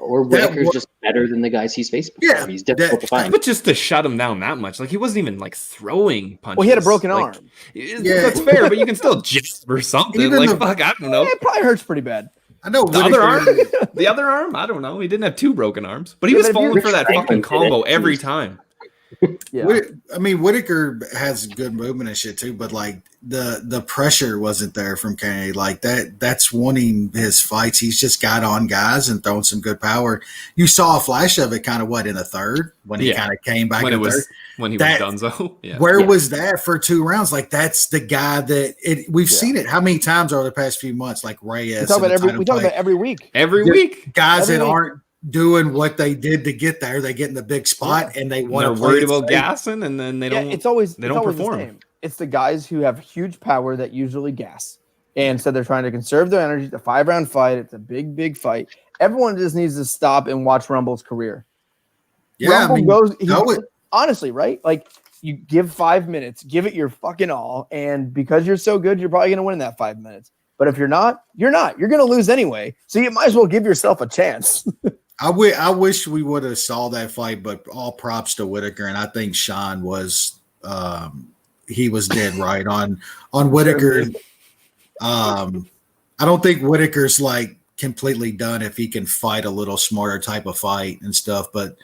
Or Whitaker's just better than the guys he's faced before. Yeah, he's difficult to find. But just to shut him down that much, like he wasn't even like throwing punches. Well, he had a broken arm. That's fair, but you can still jab or something. Even fuck, I don't know. It probably hurts pretty bad. I know the other arm. I don't know. He didn't have two broken arms, but he was falling for that fucking combo every time. Yeah, Whitaker has good movement and shit too, but like the pressure wasn't there from Kanye. Like that's winning his fights. He's just got on guys and throwing some good power. You saw a flash of it kind of in the third when he kind of came back when he was Dunzo. Yeah. Where was that for 2 rounds? Like that's the guy that we've seen it how many times over the past few months? Like Reyes. We talk about every week. Every week, guys that aren't doing what they did to get there. They get in the big spot and they want to worried about gassing, and then they don't. It's always perform. The same. It's the guys who have huge power that usually gas, and so they're trying to conserve their energy. It's a 5-round fight. It's a big fight. Everyone just needs to stop and watch Rumble's career. Yeah, Rumble honestly, right? Like you give 5 minutes, give it your fucking all, and because you're so good, you're probably going to win in that 5 minutes. But if you're not. You're going to lose anyway. So you might as well give yourself a chance. I wish we would have saw that fight, but all props to Whitaker, and I think Sean was he was dead right on Whitaker. I don't think Whitaker's like completely done if he can fight a little smarter type of fight and stuff. But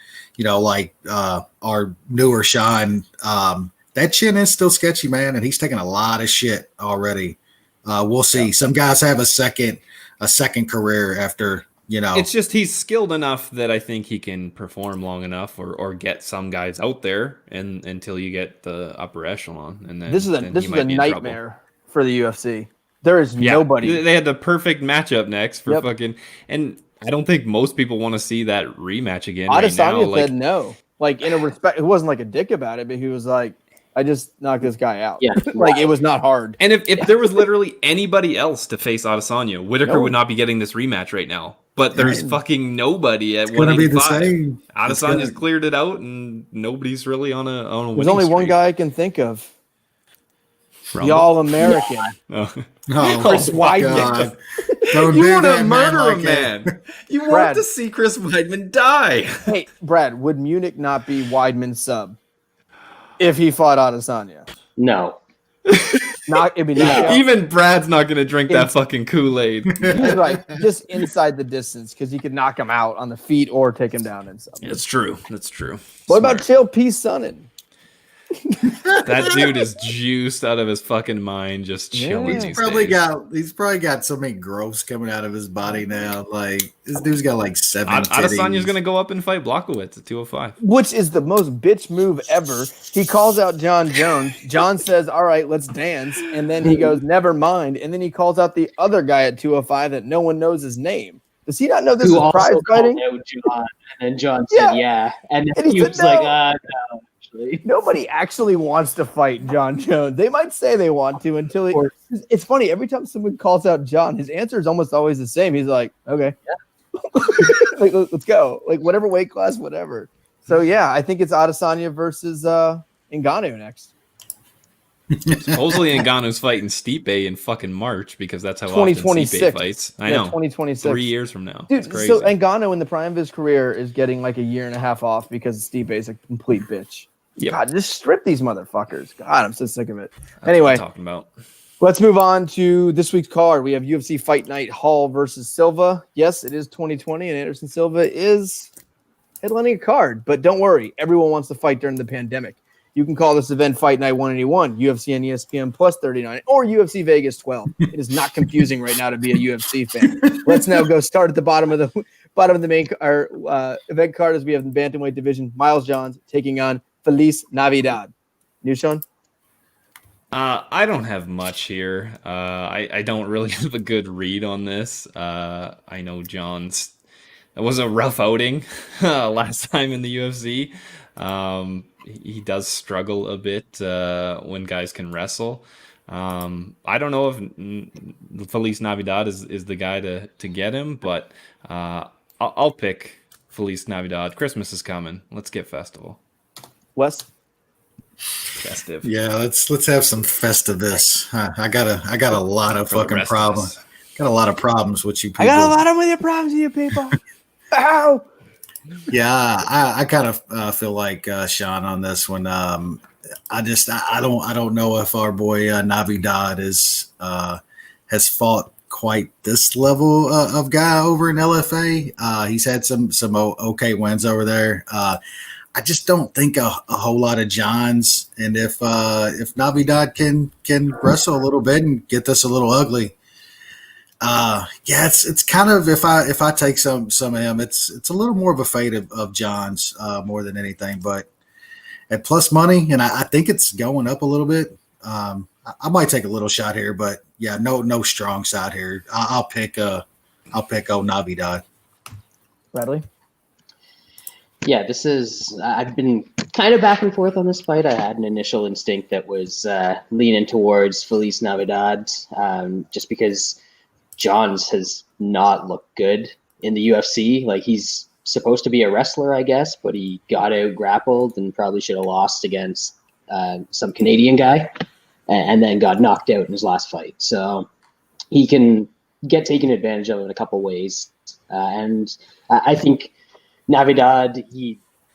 our newer Sean, that chin is still sketchy, man, and he's taking a lot of shit already. We'll see. Some guys have a second career after. It's just he's skilled enough that I think he can perform long enough or get some guys out there and until you get the upper echelon. And then this is a nightmare for the UFC. There is nobody. They had the perfect matchup next for fucking, and I don't think most people want to see that rematch again. Adesanya said no. Like in a respect, it wasn't like a dick about it, but he was like, I just knocked this guy out. Yeah, like it was not hard. And if there was literally anybody else to face Adesanya, Whitaker would not be getting this rematch right now. But there's fucking nobody at 185. Adesanya's cleared it out, and nobody's really on a winning There's only streak. one guy I can think of. The All-American. Chris Weidman. You want to murder a man. You want to see Chris Weidman die. Hey, Brad, would Munich not be Weidman's sub if he fought Adesanya? No. Even Brad's not going to drink that fucking Kool-Aid. He's right, just inside the distance because he could knock him out on the feet or take him down in something. That's true. That's true. What about Chael P. Sonnen? That dude is juiced out of his fucking mind, just chilling. He's probably got so many growths coming out of his body now. Like this dude's got like 7. Adesanya's gonna go up and fight Blachowicz at 205, which is the most bitch move ever. He calls out John Jones. John says, "All right, let's dance," and then he goes, "Never mind," and then he calls out the other guy at 205 that no one knows his name. Does he not know this is prize fighting? John, and then John said, "Yeah," and then he was like, "No." Nobody actually wants to fight John Jones. They might say they want to until it's funny. Every time someone calls out John, his answer is almost always the same. He's like, okay, like, let's go. Like whatever weight class, whatever. So yeah, I think it's Adesanya versus Ngannou next. Supposedly Ngannou's fighting Stipe in fucking March because that's how often 2026 Stipe fights. I know. 2026. 3 years from now. Dude, it's crazy. so Ngannou in the prime of his career is getting like a year and a half off because Stipe is a complete bitch. Yep. God, just strip these motherfuckers. God, I'm so sick of it. That's Anyway, what I'm talking about. Let's move on to this week's card. We have UFC Fight Night Hall versus Silva. Yes, it is 2020, and Anderson Silva is headlining a card. But don't worry, everyone wants to fight during the pandemic. You can call this event Fight Night 181, UFC and ESPN Plus 39, or UFC Vegas 12. It is not confusing right now to be a UFC fan. Let's now go start at the bottom of the main event card as we have the bantamweight division. Miles Johns taking on Feliz Navidad. Nushan? I don't have much here. I don't really have a good read on this. I know Johns. It was a rough outing last time in the UFC. He does struggle a bit when guys can wrestle. I don't know if Feliz Navidad is the guy to get him, but I'll pick Feliz Navidad. Christmas is coming. Let's get festival. Wes? Festive. Yeah, let's have some festivus. I got a lot of fucking problems. Got a lot of problems with you people. I got a lot of problems with you people. Ow! Yeah, I kind of feel like Sean on this one. I don't know if our boy Navidad has fought quite this level of guy over in LFA. He's had some okay wins over there. I just don't think a whole lot of Johns, and if Navidad can wrestle a little bit and get this a little ugly, it's kind of if I take some of him, it's a little more of a fate of Johns more than anything. But at plus money, and I think it's going up a little bit. I might take a little shot here, but yeah, no strong side here. I'll pick Navidad. Bradley? Yeah, I've been kind of back and forth on this fight. I had an initial instinct that was leaning towards Feliz Navidad, just because Johns has not looked good in the UFC. Like, he's supposed to be a wrestler, I guess, but he got out grappled and probably should have lost against some Canadian guy and then got knocked out in his last fight. So he can get taken advantage of in a couple ways. And I think Navidad,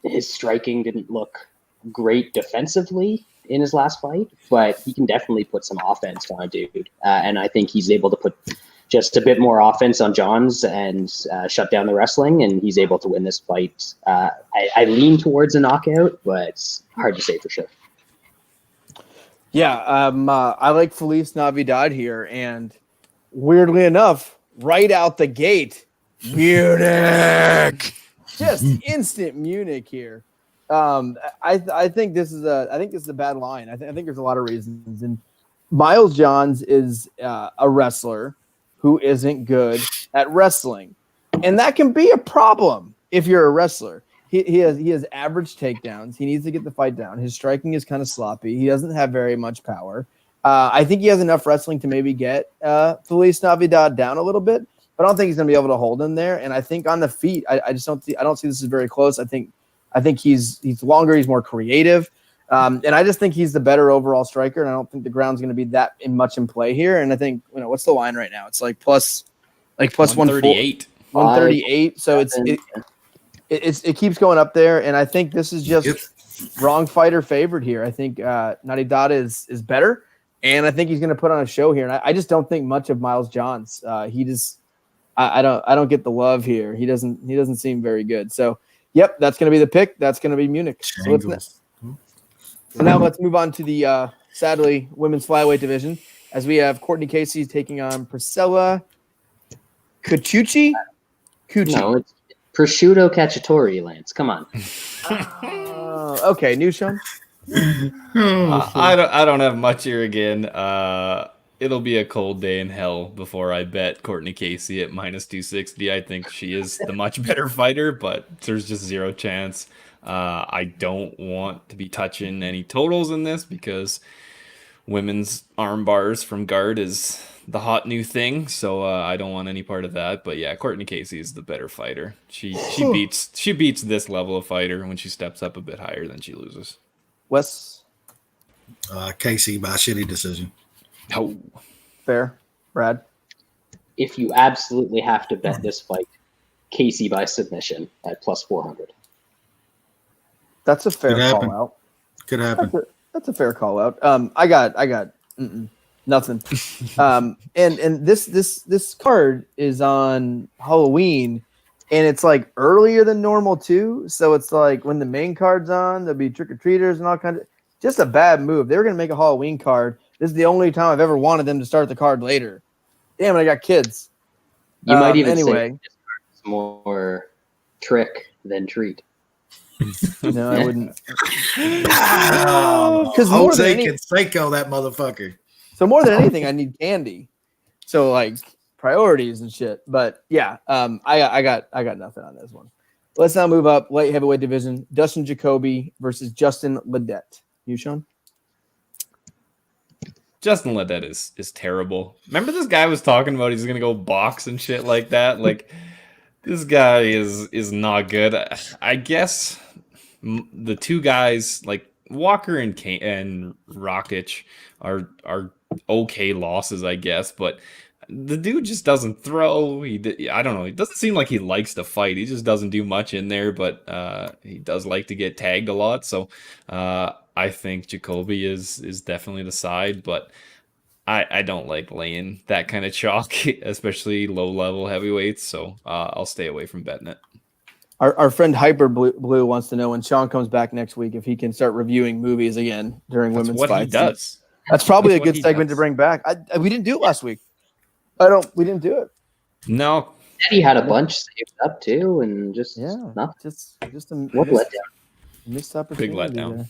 his striking didn't look great defensively in his last fight, but he can definitely put some offense on a dude. And I think he's able to put just a bit more offense on Johns and shut down the wrestling, and he's able to win this fight. I lean towards a knockout, but it's hard to say for sure. Yeah, I like Feliz Navidad here, and weirdly enough, right out the gate, Munich. Just instant Munich here. I think this is a bad line. I think there's a lot of reasons. And Miles Johns is a wrestler who isn't good at wrestling, and that can be a problem if you're a wrestler. He has average takedowns. He needs to get the fight down. His striking is kind of sloppy. He doesn't have very much power. I think he has enough wrestling to maybe get Feliz Navidad down a little bit. I don't think he's going to be able to hold him there. And I think on the feet, I don't see this as very close. I think he's longer. He's more creative. And I just think he's the better overall striker. And I don't think the ground's going to be that much in play here. And I think, what's the line right now? It's like plus 138. 138. So it keeps going up there. And I think this is just wrong fighter favored here. I think Navidad is better. And I think he's going to put on a show here. And I just don't think much of Miles Johns. I don't get the love here. He doesn't seem very good. So, yep, that's going to be the pick. That's going to be Munich. So now let's move on to the sadly women's flyweight division as we have Courtney Casey taking on Priscilla Cachucci. No, it's prosciutto cacciatore, Lance. Come on. Okay, Nushan. I don't have much here again. It'll be a cold day in hell before I bet Courtney Casey at minus 260. I think she is the much better fighter, but there's just zero chance. I don't want to be touching any totals in this because women's arm bars from guard is the hot new thing. So I don't want any part of that. But yeah, Courtney Casey is the better fighter. She beats this level of fighter when she steps up a bit higher than she loses. Wes? Casey by shitty decision. Oh, Fair, Brad. If you absolutely have to bet this fight, Casey by submission at plus 400. That's a fair Could happen. call out. Could happen. That's a fair call out. I got nothing. And this card is on Halloween, and it's like earlier than normal too. So it's like when the main card's on, there'll be trick or treaters and all kinds of. Just a bad move. They were gonna make a Halloween card. This is the only time I've ever wanted them to start the card later. Damn it, I got kids. You might even anyway. say it's more trick than treat. No, I wouldn't. Because Jose Canseco, that motherfucker. So more than anything, I need candy. So like priorities and shit. But yeah, I got nothing on this one. Let's now move up light heavyweight division. Dustin Jacoby versus Justin Ledet. You, Sean? Justin Ledet is terrible. Remember this guy was talking about he's gonna go box and shit like that. Like this guy is not good. I guess the two guys like Walker and Rakic are okay losses, I guess, but the dude just doesn't throw. I don't know. It doesn't seem like he likes to fight. He just doesn't do much in there, but he does like to get tagged a lot. So I think Jacoby is definitely the side, but I don't like laying that kind of chalk, especially low-level heavyweights, so I'll stay away from betting it. Our friend Hyper Blue wants to know when Sean comes back next week if he can start reviewing movies again during women's fights. What he does. That's probably a good segment to bring back. We didn't do it last week. We didn't do it. No. He had a bunch saved up too, and just nothing. Just a letdown. Missed opportunity. Big letdown. There.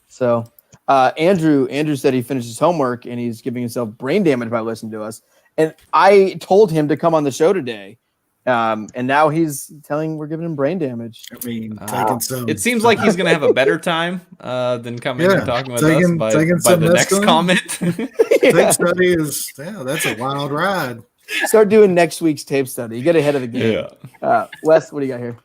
So Andrew said he finished his homework and he's giving himself brain damage by listening to us. And I told him to come on the show today. And now he's telling we're giving him brain damage. I mean, taking some. It seems like he's going to have a better time than coming and talking with us by the next comment. Tape study is, that's a wild ride. Start doing next week's tape study. You get ahead of the game. Yeah. Wes, what do you got here?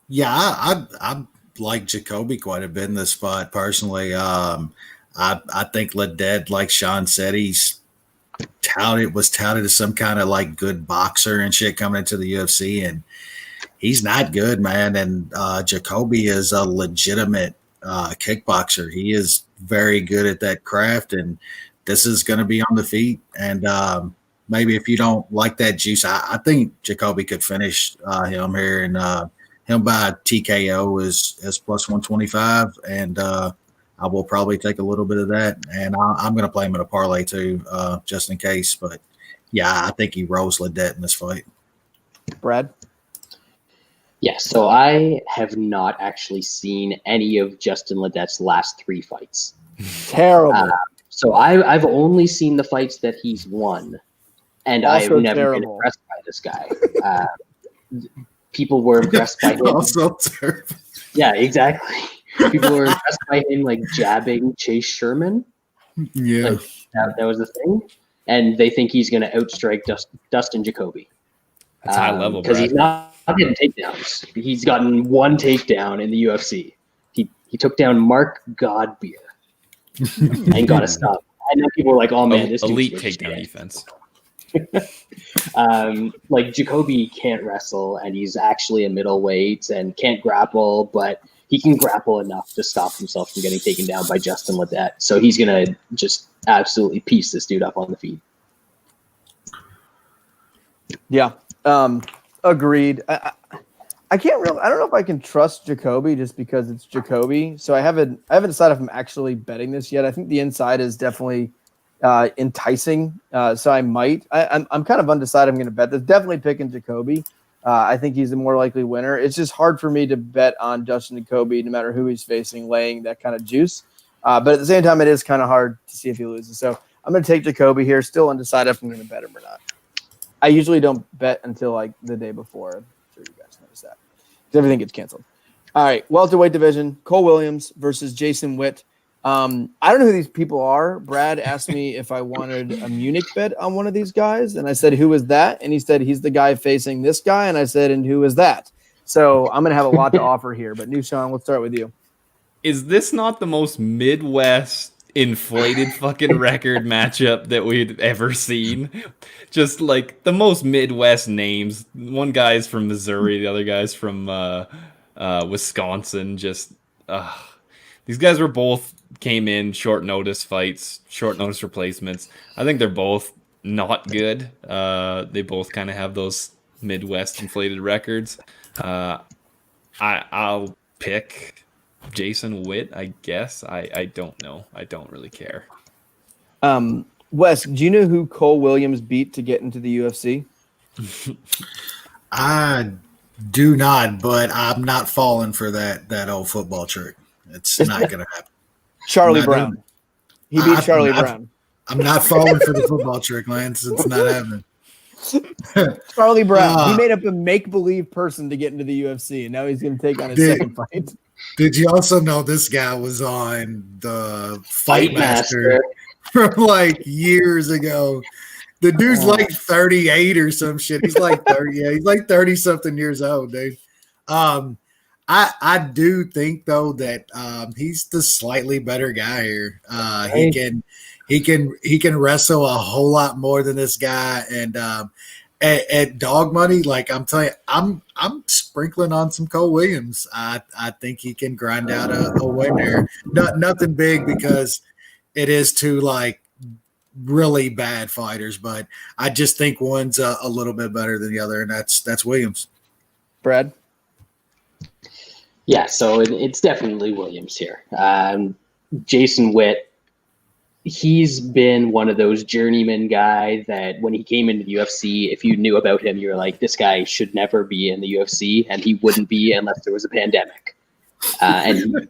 Yeah, I like Jacoby quite a bit in this spot personally. I think Ledet, like Sean said, he's was touted as some kind of like good boxer and shit coming into the UFC, and he's not good, man. And Jacoby is a legitimate kickboxer. He is very good at that craft, and this is going to be on the feet. And maybe if you don't like that juice, I think Jacoby could finish him here, and him by TKO is plus 125, and I will probably take a little bit of that, and I'm going to play him in a parlay too, just in case. But yeah, I think he rolls Ledet in this fight. Brad? Yeah, so I have not actually seen any of Justin Ledet's last 3 fights. Terrible. So I've only seen the fights that he's won, and Also I've never been terrible. impressed by this guy. People were impressed by him. Also terrible. Yeah, exactly. People were impressed by him, like jabbing Chase Sherman. Yeah, Like, that was the thing, and they think he's going to outstrike Dustin Jacoby. That's high level, because Brad. he's not getting takedowns. He's gotten 1 takedown in the UFC. He took down Mark Godbeer and got a stop. And then people were like, "Oh man, this elite dude's takedown shit." defense." Like Jacoby can't wrestle, and he's actually a middleweight and can't grapple, but he can grapple enough to stop himself from getting taken down by Justin Ledet. So he's going to just absolutely piece this dude up on the feet. Yeah. Agreed. I can't really. I don't know if I can trust Jacoby just because it's Jacoby. So I haven't decided if I'm actually betting this yet. I think the inside is definitely enticing. So I might. I'm kind of undecided. I'm going to bet this. Definitely picking Jacoby. I think he's a more likely winner. It's just hard for me to bet on Dustin Jacoby, no matter who he's facing, laying that kind of juice. But at the same time, it is kind of hard to see if he loses. So I'm going to take Jacoby here. Still undecided if I'm going to bet him or not. I usually don't bet until like the day before. I'm sure you guys notice that because everything gets canceled. All right, welterweight division: Cole Williams versus Jason Witt. I don't know who these people are. Brad asked me if I wanted a Munich bet on one of these guys, and I said, "Who is that?" And he said, "He's the guy facing this guy." And I said, "And who is that?" So I'm going to have a lot to offer here. But New Sean, let's start with you. is this not the most Midwest inflated fucking record matchup that we'd ever seen? Just like the most Midwest names. One guy's from Missouri, the other guy's from Wisconsin. Just these guys were both came in short notice fights, short notice replacements. I think they're both not good. They both kind of have those Midwest inflated records. I'll pick Jason Witt, I guess. I don't know. I don't really care. Wes, do you know who Cole Williams beat to get into the UFC? I do not, but I'm not falling for that old football trick. It's not going to happen. Charlie Brown. He beat Charlie Brown. I'm not falling for the football trick, Lance. It's not happening. Charlie Brown. He made up a make-believe person to get into the UFC, and now he's going to take on his second fight. Did you also know this guy was on the Fight Master from like years ago? The dude's like 38 or some shit. He's like 30. Yeah, he's like 30-something years old, dude. I do think though that he's the slightly better guy here. He can wrestle a whole lot more than this guy, and at dog money, like I'm telling you, I'm sprinkling on some Cole Williams. I think he can grind out a win there. Nothing big because it is two like really bad fighters, but I just think one's a little bit better than the other, and that's Williams. Brad. Yeah, so it's definitely Williams here. Jason Witt, he's been one of those journeyman guy that when he came into the UFC, if you knew about him, you were like, this guy should never be in the UFC, and he wouldn't be unless there was a pandemic. And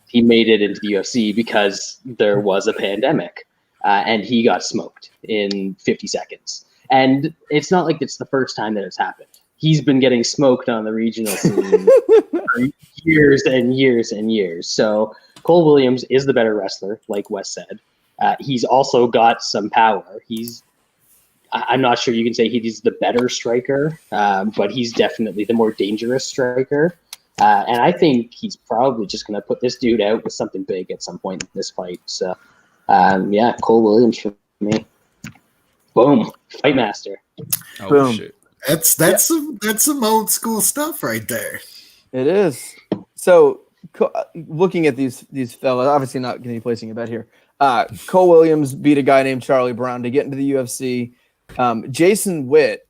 he made it into the UFC because there was a pandemic, and he got smoked in 50 seconds. And it's not like it's the first time that it's happened. He's been getting smoked on the regional scene for years and years and years. So Cole Williams is the better wrestler, like Wes said. He's also got some power. I'm not sure you can say he's the better striker, but he's definitely the more dangerous striker. And I think he's probably just going to put this dude out with something big at some point in this fight. So, yeah, Cole Williams for me. Boom. Fight master. Oh, Boom. shit. That's some old school stuff right there. It is. So looking at these fellas, obviously not going to be placing a bet here. Cole Williams beat a guy named Charlie Brown to get into the UFC. Jason Witt,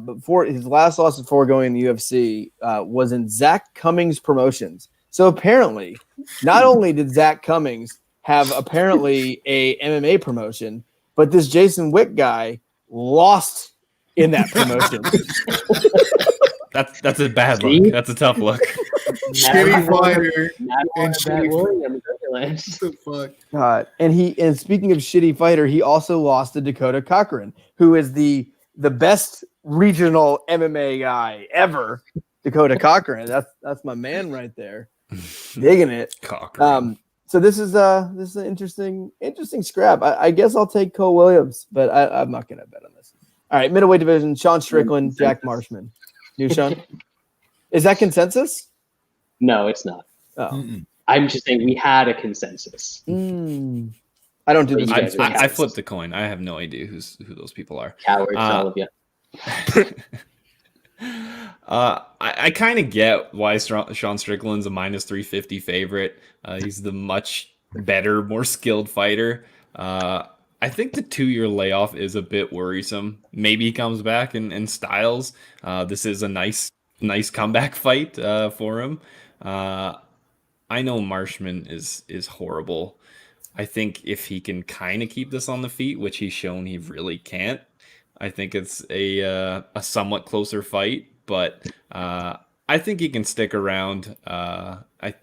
before his last loss before going in the UFC, was in Zach Cummings Promotions. So apparently, not only did Zach Cummings have apparently a MMA promotion, but this Jason Witt guy lost in that promotion. That's a bad look. That's a tough look. Shitty fighter and Williams. the fuck. God. And speaking of shitty fighter, he also lost to Dakota Cochran, who is the best regional MMA guy ever. Dakota Cochran. That's my man right there. Digging it. Cochran. So this is an interesting scrap. I guess I'll take Cole Williams, but I'm not gonna bet on this. All right, middleweight division, Sean Strickland, Jack Marshman. New Sean? Is that consensus? No, it's not. Oh. I'm just saying we had a consensus. I don't do this. I flipped the coin. I have no idea who those people are. Cowards, all of you. I kind of get why Sean Strickland's a minus 350 favorite. He's the much better, more skilled fighter. I think the 2-year layoff is a bit worrisome. Maybe he comes back and styles. This is a nice comeback fight for him. I know Marshman is horrible. I think if he can kind of keep this on the feet, which he's shown he really can't, I think it's a somewhat closer fight. But I think he can stick around.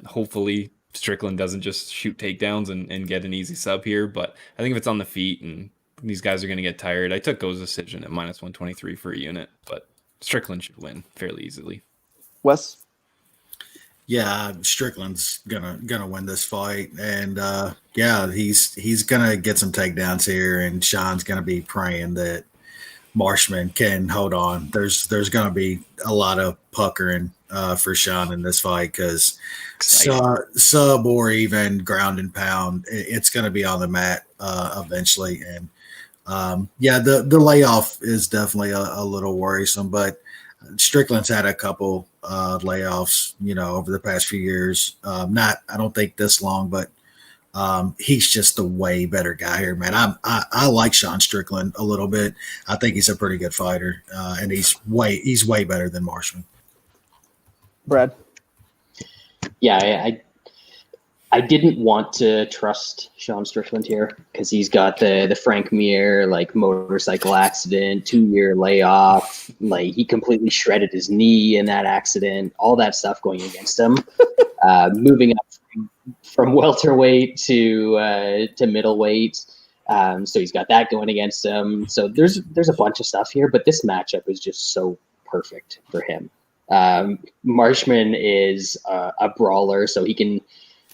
Hopefully Strickland doesn't just shoot takedowns and get an easy sub here. But I think if it's on the feet and these guys are going to get tired, I took Go's decision at minus 123 for a unit. But Strickland should win fairly easily. Wes? Yeah, Strickland's gonna win this fight, and yeah, he's gonna get some takedowns here, and Sean's gonna be praying that Marshman can hold on. There's gonna be a lot of puckering for Sean in this fight because sub or even ground and pound, it's going to be on the mat eventually. And the layoff is definitely a little worrisome, but Strickland's had a couple layoffs, over the past few years. I don't think this long, but he's just a way better guy here, man. I like Sean Strickland a little bit. I think he's a pretty good fighter, and he's way better than Marshman. Brad. Yeah, I didn't want to trust Sean Strickland here because he's got the Frank Mir motorcycle accident, 2-year layoff. He completely shredded his knee in that accident. All that stuff going against him. Moving up from welterweight to middleweight. So he's got that going against him. So there's a bunch of stuff here, but this matchup is just so perfect for him. Marshman is a brawler, so he can,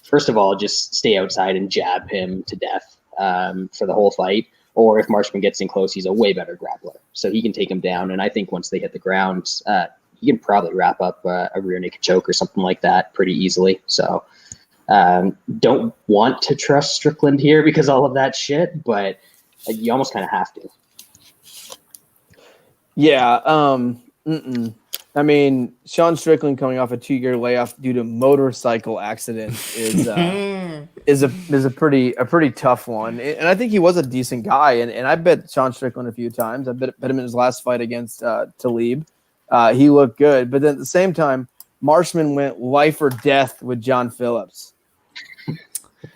first of all, just stay outside and jab him to death for the whole fight. Or if Marshman gets in close, he's a way better grappler, so he can take him down. And I think once they hit the ground, he can probably wrap up a rear naked choke or something like that pretty easily. So don't want to trust Strickland here because all of that shit, but you almost kind of have to. Yeah. I mean, Sean Strickland coming off a 2-year layoff due to motorcycle accident is a pretty tough one. And I think he was a decent guy. And I bet Sean Strickland a few times. I bet him in his last fight against Talib. He looked good. But then at the same time, Marshman went life or death with John Phillips.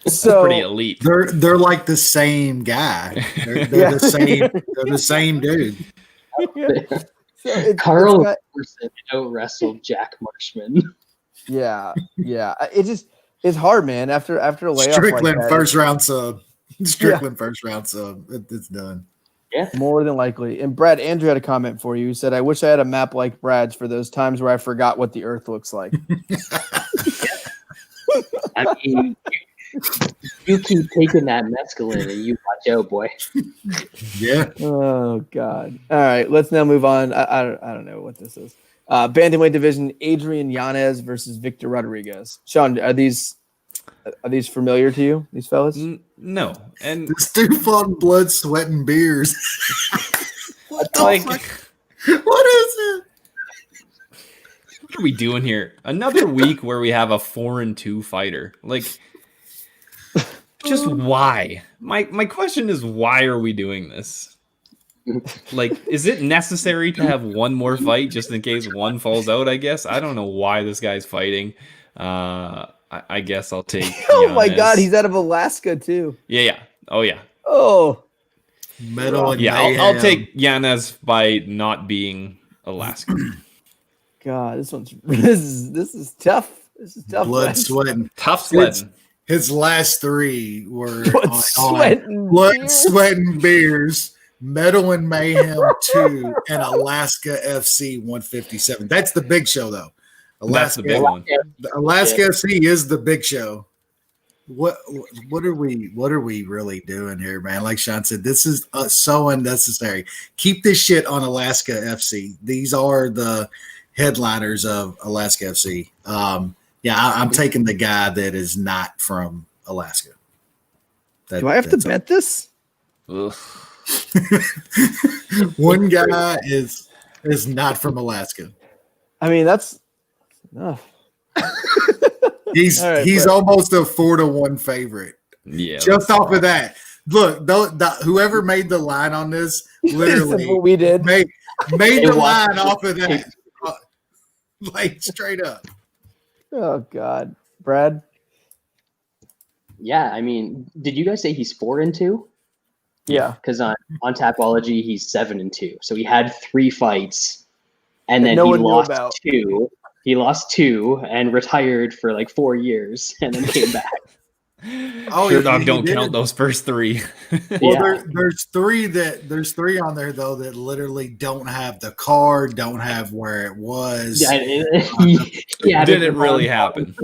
So pretty elite. They're like the same guy. They're the same. They're the same dude. Yeah. So Carl out wrestled Jack Marshman. Yeah. It's hard, man. After a layoff Strickland like that, first round sub. First round sub. It's done. Yeah, more than likely. And Brad, Andrew had a comment for you. He said, "I wish I had a map like Brad's for those times where I forgot what the Earth looks like." I mean, you keep taking that mescaline and you watch out, boy. Yeah. Oh God. All right, let's now move on. I don't know what this is. Bantamweight division: Adrian Yanez versus Victor Rodriguez. Sean, are these familiar to you? These fellas? No. And this dude fought in blood, sweat, and beers. What the fuck? What is it? What are we doing here? Another week where we have a 4-2 fighter. Just why? My question is, why are we doing this? Is it necessary to have one more fight just in case one falls out, I guess? I don't know why this guy's fighting. I guess I'll take Oh my Yanez. God, he's out of Alaska too. Yeah. Oh, yeah. Oh. Metal and I'll take Yanez by not being Alaska. God, this is tough. This is tough. Blood, sweating. Tough sledding. His last 3 were Blood, sweat, and beers, Metal and Mayhem 2, and Alaska FC 157. That's the big show, though. That's the big one. Alaska FC is the big show. What are we really doing here, man? Like Sean said, this is so unnecessary. Keep this shit on Alaska FC. These are the headliners of Alaska FC. I'm taking the guy that is not from Alaska. Do I have to bet this? One guy is not from Alaska. I mean, that's enough. He's almost a 4-1 favorite. Yeah. Just off of that. Look, whoever made the line on this literally what we did. made the line off of that. Straight up. Oh God. Brad? Yeah, I mean, did you guys say he's 4-2? Yeah. Because on Tapology, he's 7-2. So he had 3 fights, and then no he lost about. 2. He lost 2 and retired for 4 years, and then came back. Sure dog don't count those first 3. Well, there's 3 on there though that literally don't have the card, don't have where it was. Yeah, Didn't really happen.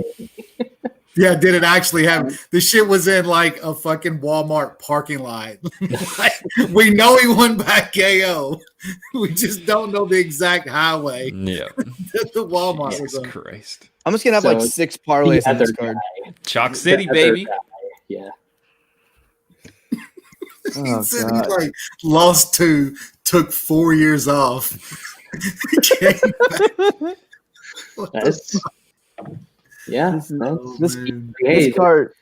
Yeah, did it actually happen? The shit was in like a fucking Walmart parking lot. Like, we know he won by KO. We just don't know the exact highway Yeah. that the Walmart was Jesus on. Christ. I'm just gonna have like 6 parlays on this card. Chalk City, baby. Yeah. Oh, He said God. he like lost 2, took 4 years off. Came back. What the That's, yeah. This Hey, card.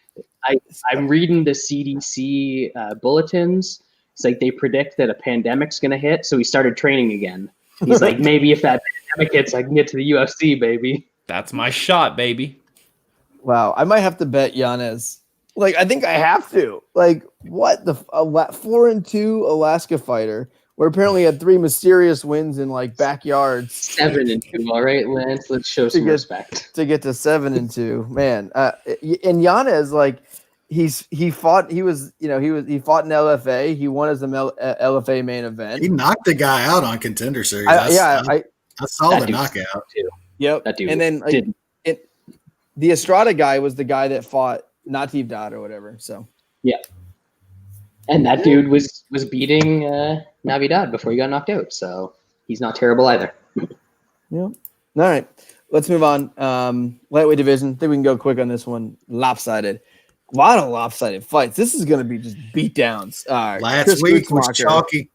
I'm reading the CDC bulletins. It's like they predict that a pandemic's going to hit, so he started training again. He's like, maybe if that pandemic hits, I can get to the UFC, baby. That's my shot, baby. Wow, I might have to bet Yanez. Like, I think I have to. Like, what the 4-2 Alaska fighter, where apparently had 3 mysterious wins in like backyards. 7-2. All right, Lance, let's show some respect. To get to 7-2, man. And Yanez, like, he fought in LFA. He won as a LFA main event. He knocked the guy out on Contender Series. I saw the knockout. Too. Yep. That dude. And then the Estrada guy was the guy that fought Natividad or whatever. So yeah. And that dude was beating Navidad before he got knocked out. So he's not terrible either. yeah. All right. Let's move on. Lightweight division. I think we can go quick on this one. Lopsided. A lot of lopsided fights. This is going to be just beatdowns. Last Chris week was Gruetzemacher. chalky.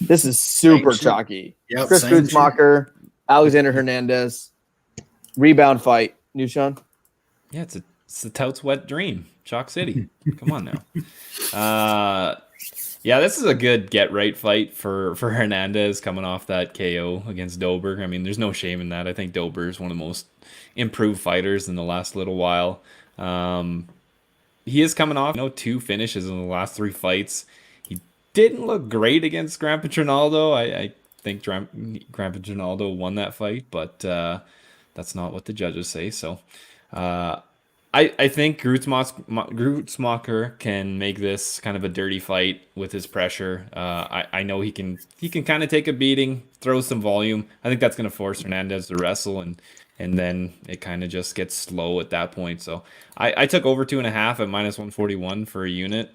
This is super chalky. Yep, Chris Gruetzemacher, Alexander Hernandez, rebound fight. New Sean? Yeah, it's the Tout's wet dream. Chalk City. Come on now. Yeah, this is a good get right fight for Hernandez coming off that KO against Dober. I mean, there's no shame in that. I think Dober is one of the most improved fighters in the last little while. He is coming off 2 finishes in the last 3 fights. He didn't look great against Grandpa Trinaldo. I think Grandpa Trinaldo won that fight, but that's not what the judges say. So I think Gruetzemacher can make this kind of a dirty fight with his pressure. I know he can kind of take a beating, throw some volume. I think that's going to force Hernandez to wrestle, and then it kind of just gets slow at that point. So I took over 2.5 at -141 for a unit.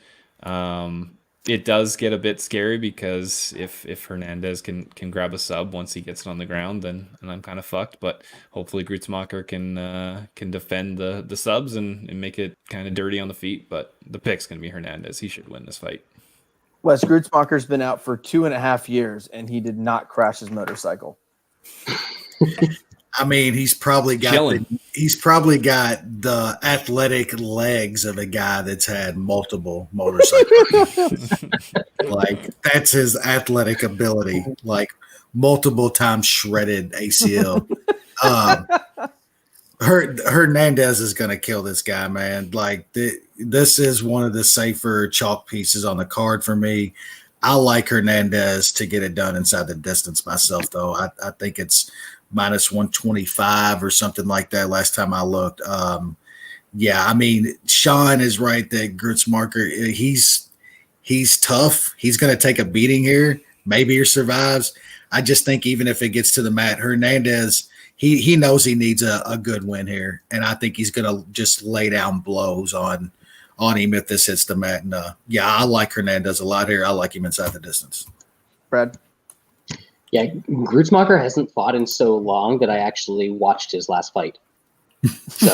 It does get a bit scary because if Hernandez can grab a sub once he gets it on the ground, then I'm kind of fucked. But hopefully Gruetzemacher can defend the subs and make it kind of dirty on the feet. But the pick's going to be Hernandez. He should win this fight. Wes, Gruetzemacher's been out for 2.5 years, and he did not crash his motorcycle. I mean, he's probably got the athletic legs of a guy that's had multiple motorcycles. Like, that's his athletic ability. Like, multiple times shredded ACL. Hernandez is going to kill this guy, man. Like, this is one of the safer chalk pieces on the card for me. I like Hernandez to get it done inside the distance myself, though. I think it's -125 or something like that last time I looked. Yeah, I mean, Sean is right that Gruetzemacher, he's tough. He's going to take a beating here. Maybe he survives. I just think even if it gets to the mat, Hernandez, he knows he needs a good win here, and I think he's going to just lay down blows on him if this hits the mat. And yeah, I like Hernandez a lot here. I like him inside the distance. Brad? Yeah, Gruetzemacher hasn't fought in so long that I actually watched his last fight. So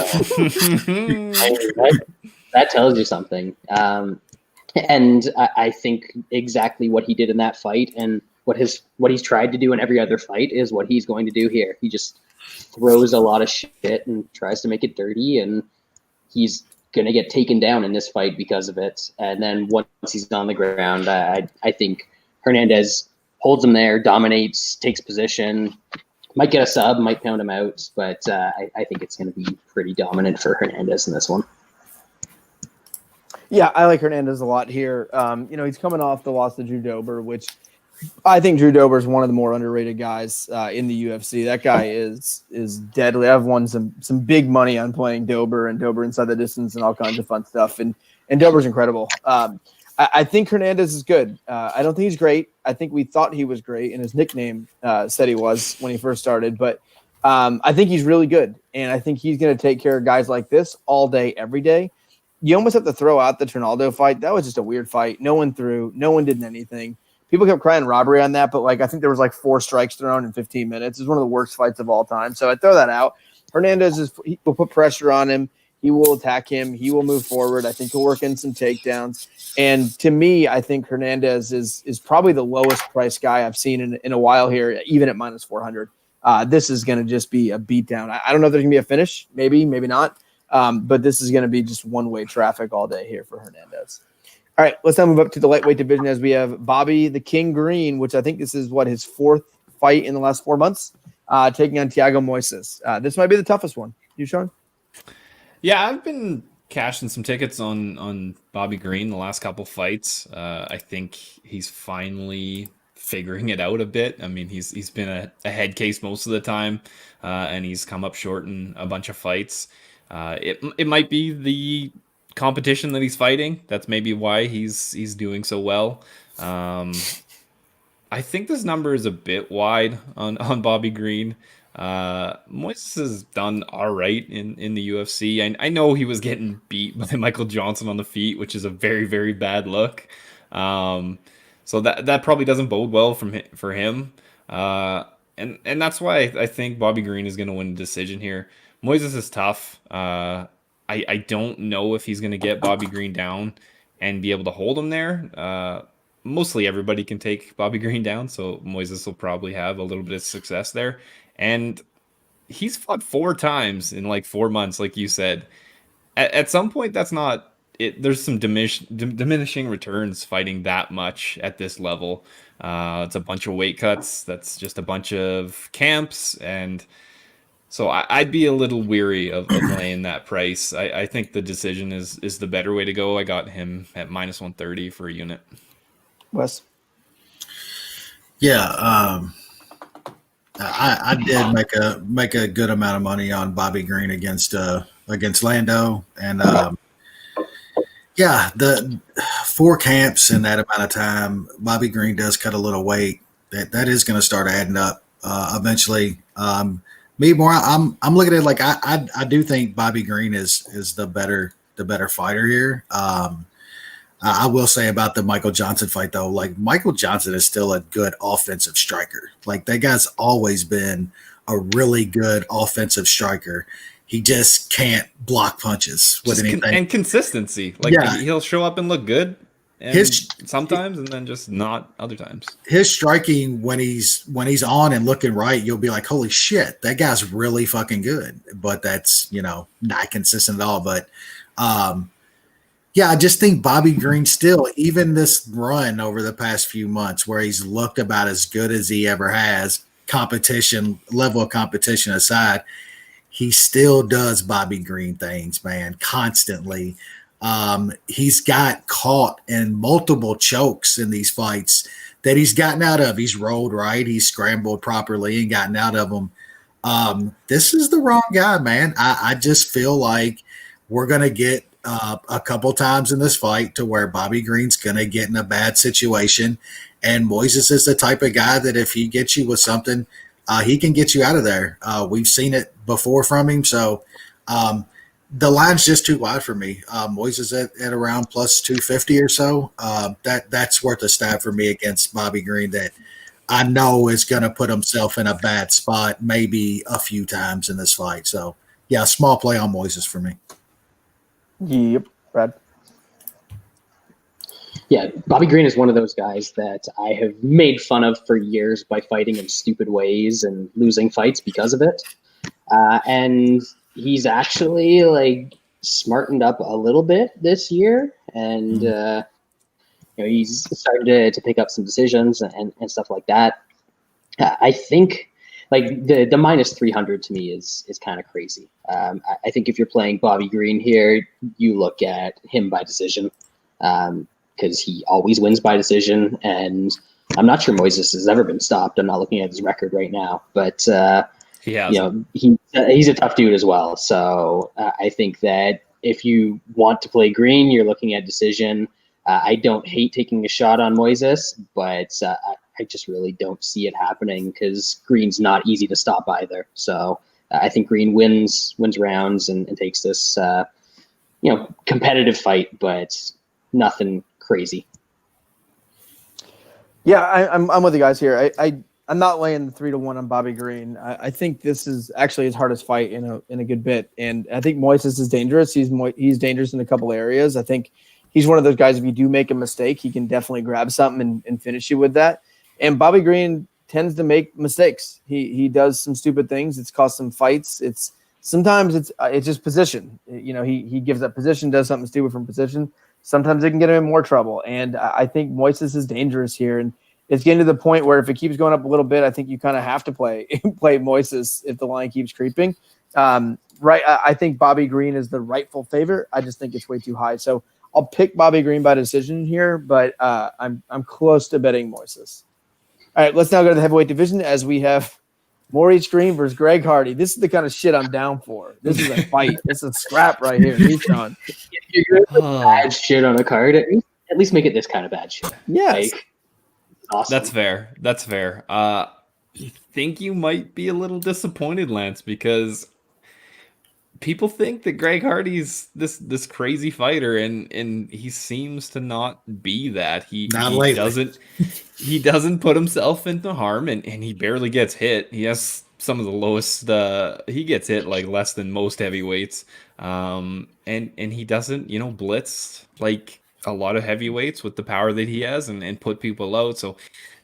that tells you something. And I think exactly what he did in that fight and what he's tried to do in every other fight is what he's going to do here. He just throws a lot of shit and tries to make it dirty, and he's going to get taken down in this fight because of it. And then once he's on the ground, I think Hernandez holds him there, dominates, takes position, might get a sub, might pound him out, but I think it's going to be pretty dominant for Hernandez in this one. Yeah, I like Hernandez a lot here. He's coming off the loss to Drew Dober, which I think Drew Dober is one of the more underrated guys in the UFC. That guy is deadly. I've won some big money on playing Dober and Dober inside the distance and all kinds of fun stuff. And Dober's incredible. I think Hernandez is good. I don't think he's great. I think we thought he was great, and his nickname said he was when he first started. But I think he's really good, and I think he's going to take care of guys like this all day, every day. You almost have to throw out the Trinaldo fight. That was just a weird fight. No one threw. No one did anything. People kept crying robbery on that, but like I think there was like 4 strikes thrown in 15 minutes. It's one of the worst fights of all time. So I throw that out. Hernandez he will put pressure on him. He will attack him. He will move forward. I think he'll work in some takedowns. And to me, I think Hernandez is probably the lowest price guy I've seen in a while here, even at minus 400. This is going to just be a beatdown. I don't know if there's going to be a finish. Maybe not. But this is going to be just one-way traffic all day here for Hernandez. All right, let's now move up to the lightweight division as we have Bobby the King Greene, which I think this is his 4th fight in the last 4 months, taking on Thiago Moisés. This might be the toughest one. You, Sean? Yeah, I've been cashing some tickets on Bobby Greene the last couple fights. I think he's finally figuring it out a bit. I mean, he's been a head case most of the time, and he's come up short in a bunch of fights. It might be the competition that he's fighting. That's maybe why he's doing so well. I think this number is a bit wide on Bobby Greene. Moisés has done all right in the UFC. I know he was getting beat by Michael Johnson on the feet, which is a very, very bad look. So that probably doesn't bode well for him. And that's why I think Bobby Greene is going to win the decision here. Moisés is tough. I don't know if he's going to get Bobby Greene down and be able to hold him there. Mostly everybody can take Bobby Greene down, so Moisés will probably have a little bit of success there. And he's fought 4 times in like 4 months, like you said. At some point, that's not it. There's some diminishing returns fighting that much at this level. It's a bunch of weight cuts. That's just a bunch of camps, and so I'd be a little weary of laying that price. I think the decision is the better way to go. I got him at minus 130 for a unit. Wes? Yeah, I did make a good amount of money on Bobby Greene against Lando, and the 4 camps in that amount of time. Bobby Greene does cut a little weight. That is going to start adding up eventually. I'm looking at it like I do think Bobby Greene is the better fighter here. I will say about the Michael Johnson fight, though, like Michael Johnson is still a good offensive striker. Like that guy's always been a really good offensive striker. He just can't block punches with anything. And consistency. Like he'll show up and look good sometimes and then just not other times. His striking when he's on and looking right, you'll be like, holy shit, that guy's really fucking good. But that's, not consistent at all. But I just think Bobby Greene still, even this run over the past few months where he's looked about as good as he ever has, level of competition aside, he still does Bobby Greene things, man, constantly. He's got caught in multiple chokes in these fights that he's gotten out of. He's rolled right. He's scrambled properly and gotten out of them. This is the wrong guy, man. I just feel like we're going to get a couple times in this fight to where Bobby Greene's going to get in a bad situation. And Moisés is the type of guy that if he gets you with something, he can get you out of there. We've seen it before from him. So the line's just too wide for me. Moisés at around plus 250 or so. That's worth a stab for me against Bobby Greene that I know is going to put himself in a bad spot maybe a few times in this fight. So, yeah, small play on Moisés for me. Yep, Brad. Yeah, Bobby Greene is one of those guys that I have made fun of for years by fighting in stupid ways and losing fights because of it. And he's actually like smartened up a little bit this year, and he's started to pick up some decisions and stuff like that. I think like the minus 300 to me is kind of crazy. I think if you're playing Bobby Greene here, you look at him by decision. Because he always wins by decision, and I'm not sure Moisés has ever been stopped. I'm not looking at his record right now, but he's a tough dude as well. So I think that if you want to play Greene, you're looking at decision. I don't hate taking a shot on Moisés, but I just really don't see it happening because Greene's not easy to stop either. So I think Greene wins rounds and takes this, competitive fight, but nothing crazy. Yeah, I'm with you guys here. I'm not laying 3-1 on Bobby Greene. I think this is actually his hardest fight in a good bit, and I think Moisés is dangerous. He's dangerous in a couple areas. I think he's one of those guys. If you do make a mistake, he can definitely grab something and finish you with that. And Bobby Greene tends to make mistakes. He does some stupid things. It's cost him fights. Sometimes it's just position. He gives up position, does something stupid from position. Sometimes it can get him in more trouble. And I think Moisés is dangerous here. And it's getting to the point where if it keeps going up a little bit, I think you kind of have to play Moisés if the line keeps creeping. Right. I think Bobby Greene is the rightful favorite. I just think it's way too high. So I'll pick Bobby Greene by decision here, but I'm close to betting Moisés. All right, let's now go to the heavyweight division as we have Maurice Greene versus Greg Hardy. This is the kind of shit I'm down for. This is a fight. This is a scrap right here. Nishan. If you're going to bad shit on a card, at least make it this kind of bad shit. Yes. Awesome. That's fair. I think you might be a little disappointed, Lance, because people think that Greg Hardy's this crazy fighter, and he seems to not be that. He doesn't put himself into harm, and he barely gets hit. He has some of the lowest. He gets hit like less than most heavyweights, and he doesn't blitz like a lot of heavyweights with the power that he has and put people out. So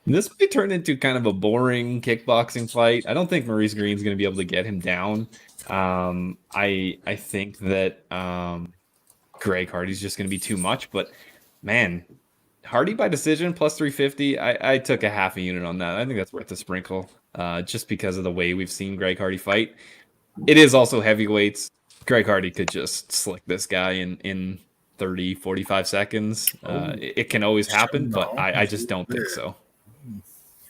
this might turn into kind of a boring kickboxing fight. I don't think Maurice Greene's going to be able to get him down. I think that Greg Hardy's just going to be too much, but man, Hardy by decision plus 350. I took a half a unit on that. I think that's worth a sprinkle, just because of the way we've seen Greg Hardy fight. It is also heavyweights. Greg Hardy could just slick this guy in 30, 45 seconds. It can always happen, but I just don't think so.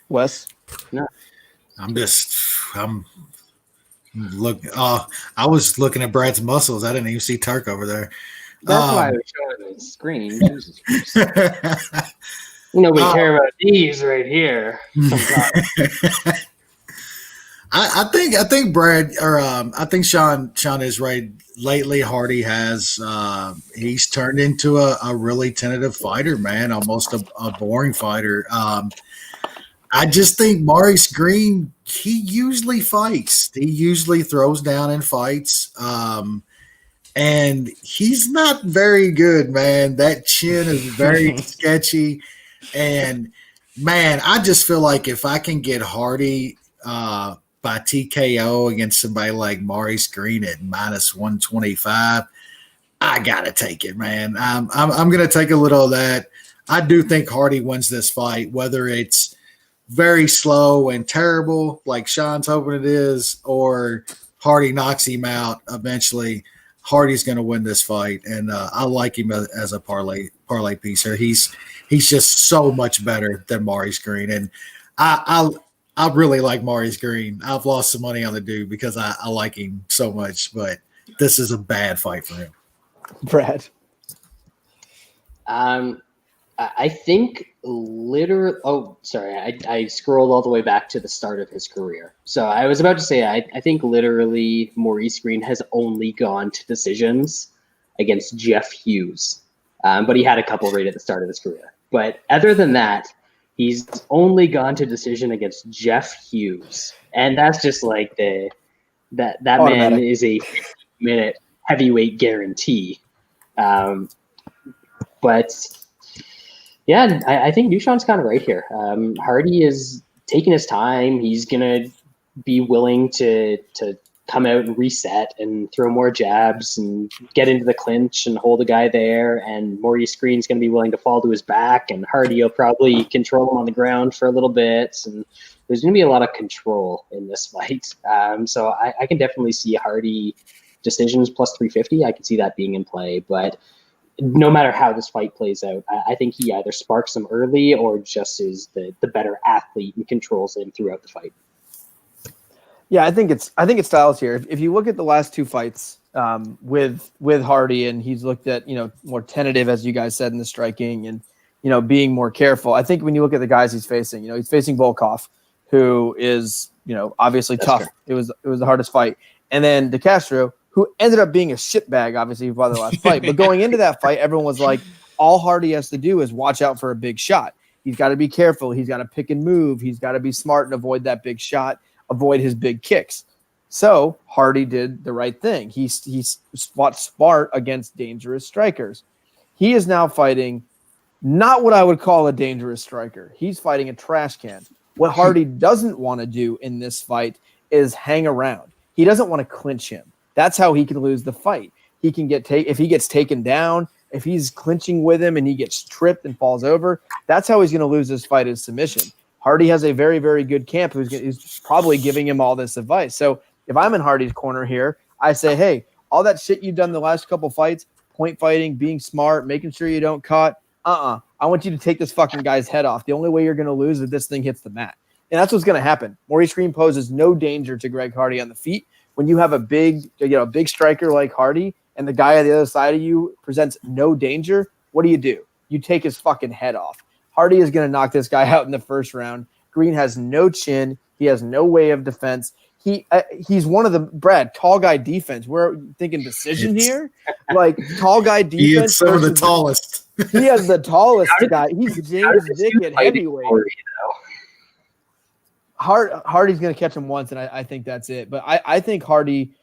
Wes? No. I'm looking. I was looking at Brad's muscles. I didn't even see Turk over there. That's why I was showing the screen. Jesus Christ. We care about these right here. I think Brad I think Sean is right. Lately, Hardy has he's turned into a really tentative fighter, man. Almost a boring fighter. I just think Maurice Greene, he usually fights. He usually throws down and fights. And he's not very good, man. That chin is very sketchy. And, man, I just feel like if I can get Hardy by TKO against somebody like Maurice Greene at minus 125, I got to take it, man. I'm going to take a little of that. I do think Hardy wins this fight, whether it's very slow and terrible like Sean's hoping it is, or Hardy knocks him out eventually. Hardy's going to win this fight, and I like him as a parlay piece here. He's just so much better than Maurice Greene, and I really like Maurice Greene. I've lost some money on the dude because I like him so much, but this is a bad fight for him. Brad? I think literally. Oh, sorry. I scrolled all the way back to the start of his career. So I was about to say I think literally Maurice Greene has only gone to decisions against Jeff Hughes, but he had a couple right at the start of his career. But other than that, he's only gone to decision against Jeff Hughes, and that's just like that man is a 50-minute heavyweight guarantee. But yeah, I think Dushan's kind of right here. Hardy is taking his time. He's gonna be willing to come out and reset and throw more jabs and get into the clinch and hold a guy there. And Maurice Greene's going to be willing to fall to his back, and Hardy will probably control him on the ground for a little bit. And there's going to be a lot of control in this fight. So I can definitely see Hardy decisions plus 350. I can see that being in play, but no matter how this fight plays out, I think he either sparks him early or just is the better athlete and controls him throughout the fight. Yeah, I think it's styles here. If you look at the last two fights with Hardy, and he's looked at more tentative, as you guys said, in the striking, and being more careful. I think when you look at the guys he's facing, he's facing Volkov, who is, obviously That's tough. fair. It was the hardest fight. And then De Castro, who ended up being a shitbag, obviously, by the last fight. But going into that fight, everyone was like, all Hardy has to do is watch out for a big shot. He's got to be careful. He's got to pick and move. He's got to be smart and avoid that big shot, avoid his big kicks. So Hardy did the right thing. He fought smart against dangerous strikers. He is now fighting not what I would call a dangerous striker. He's fighting a trash can. What Hardy doesn't want to do in this fight is hang around. He doesn't want to clinch him. That's how he can lose the fight. He can if he gets taken down, if he's clinching with him and he gets tripped and falls over, that's how he's going to lose this fight, is submission. Hardy has a very, very good camp who's probably giving him all this advice. So if I'm in Hardy's corner here, I say, hey, all that shit you've done the last couple fights, point fighting, being smart, making sure you don't cut, I want you to take this fucking guy's head off. The only way you're going to lose is if this thing hits the mat. And that's what's going to happen. Maurice Greene poses no danger to Greg Hardy on the feet. When you have a big striker like Hardy and the guy on the other side of you presents no danger, what do? You take his fucking head off. Hardy is going to knock this guy out in the first round. Greene has no chin. He has no way of defense. He's one of the tall guy defense. We're thinking decision here, like tall guy defense. He is some of the tallest. He has the tallest guy. He's James Vick at heavyweight. Hardy's going to catch him once, and I think that's it. But I think Hardy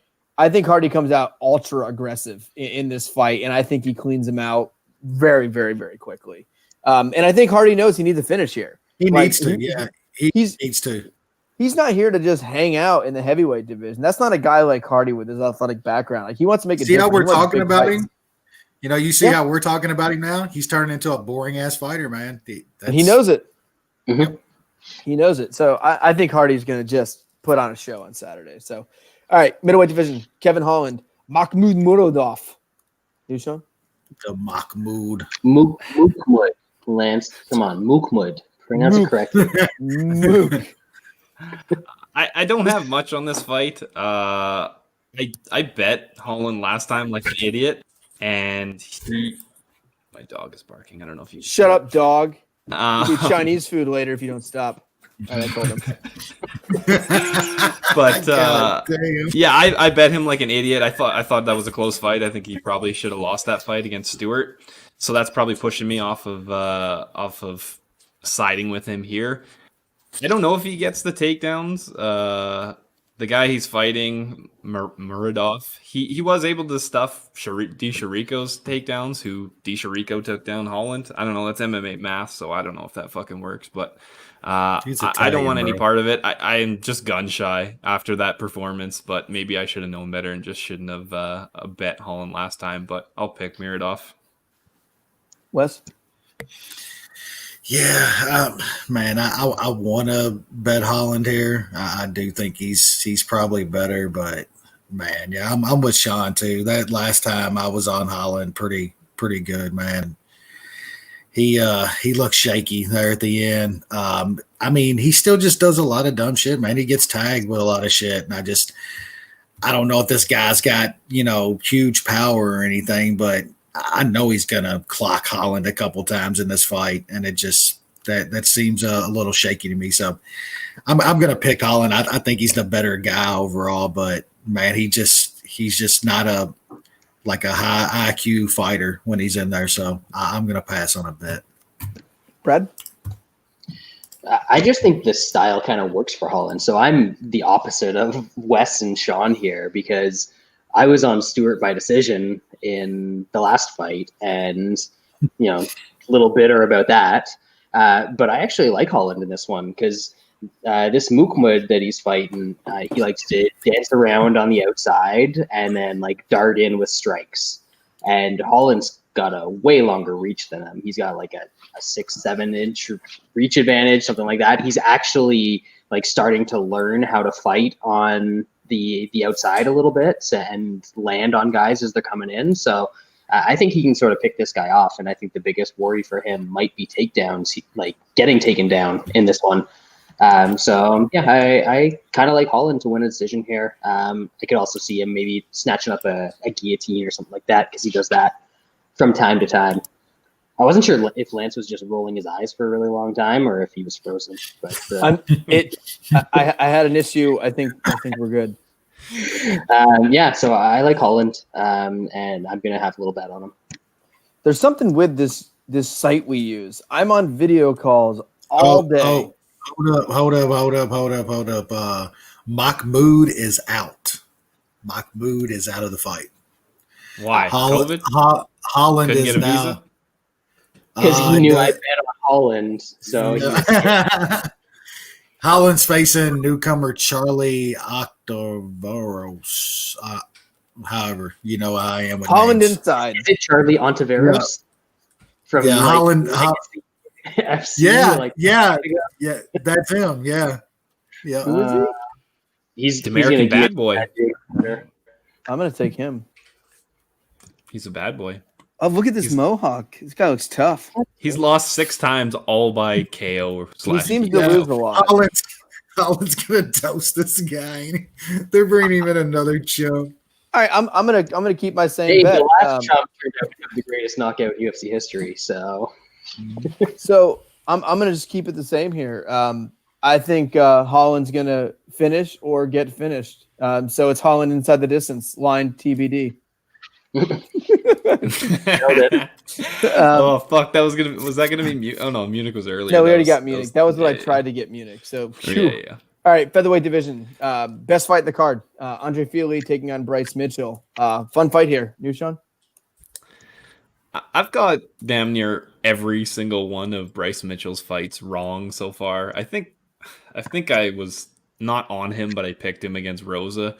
comes out ultra aggressive in this fight, and I think he cleans him out very, very, very quickly. And I think Hardy knows he needs a finish here. He needs to. He needs to. He's not here to just hang out in the heavyweight division. That's not a guy like Hardy with his athletic background. Like, he wants to make a See difference. how we're talking about him? You see Yeah. how we're talking about him now? He's turning into a boring ass fighter, man. And he knows it. Mhm. He knows it. So I think Hardy's going to just put on a show on Saturday. So, all right, middleweight division, Kevin Holland, Mahmoud Muradov. You, Sean? The Mahmoud. Mookmud. Lance, come on. Mookmud. Pronounce it correctly. Mook. I don't have much on this fight. I bet Holland last time like an idiot, and my dog is barking. I don't know if you Shut up, dog. We'll do Chinese food later if you don't stop. I told him. But God damn. yeah, I bet him like an idiot. I thought that was a close fight. I think he probably should have lost that fight against Stewart. So that's probably pushing me off of siding with him here. I don't know if he gets the takedowns. The guy he's fighting, Muradov, he was able to stuff D. Chirico's takedowns, who D. Chirico took down Holland. I don't know. That's MMA math, so I don't know if that fucking works. But I don't want any part of it. I am just gun shy after that performance, but maybe I should have known better and just shouldn't have bet Holland last time. But I'll pick Muradov. Wes? Yeah, man, I want to bet Holland here. I do think he's probably better, but man, yeah, I'm with Sean too. That last time I was on Holland, pretty good, man. He looks shaky there at the end. I mean, he still just does a lot of dumb shit, man. He gets tagged with a lot of shit, and I don't know if this guy's got huge power or anything, but I know he's gonna clock Holland a couple times in this fight, and it just that seems a little shaky to me. So I'm gonna pick Holland. I think he's the better guy overall, but man, he's just not a high IQ fighter when he's in there. So I'm gonna pass on a bet. Brad? I just think this style kind of works for Holland. So I'm the opposite of Wes and Sean here, because I was on Stewart by decision in the last fight, and a little bitter about that. But I actually like Holland in this one, because this Mookmud that he's fighting, he likes to dance around on the outside and then dart in with strikes. And Holland's got a way longer reach than him. He's got a 6-7 inch reach advantage, something like that. He's actually starting to learn how to fight on the outside a little bit and land on guys as they're coming in. So I think he can sort of pick this guy off, and I think the biggest worry for him might be takedowns, getting taken down in this one. I kind of like Holland to win a decision here. I could also see him maybe snatching up a guillotine or something like that, because he does that from time to time. I wasn't sure if Lance was just rolling his eyes for a really long time or if he was frozen. But I had an issue. I think we're good. So I like Holland, and I'm gonna have a little bet on him. There's something with this site we use. I'm on video calls all day. Oh, hold up. Mahmoud is out. Mahmoud is out of the fight. Why? Holland Couldn't is get a now. visa? Because he knew I bet on Holland, so Holland's facing newcomer Charlie Octaveros. However, you know how I am with Holland names. inside. is it Charlie Ontiveros from Holland. FC? Yeah, that's him. Yeah. Who is he? He's American gonna bad boy. I'm gonna take him. He's a bad boy. Oh, look at this mohawk. This guy looks tough. He's lost 6 times, all by KO. He seems to lose a lot. Holland's gonna toast this guy. They're bringing him in another chump. All right, I'm gonna keep my same Hey, bet. the last chump turned out to be the greatest knockout in UFC history. So I'm gonna just keep it the same here. I think Holland's gonna finish or get finished. So it's Holland inside the distance. Line TBD. Oh fuck! Was that gonna be Munich? Oh no, Munich was earlier. No, we already got Munich. That was what I tried to get Munich. So yeah. All right, featherweight division. Best fight in the card. Andre Fili taking on Bryce Mitchell. Fun fight here. New Sean? I've got damn near every single one of Bryce Mitchell's fights wrong so far. I think I was not on him, but I picked him against Rosa.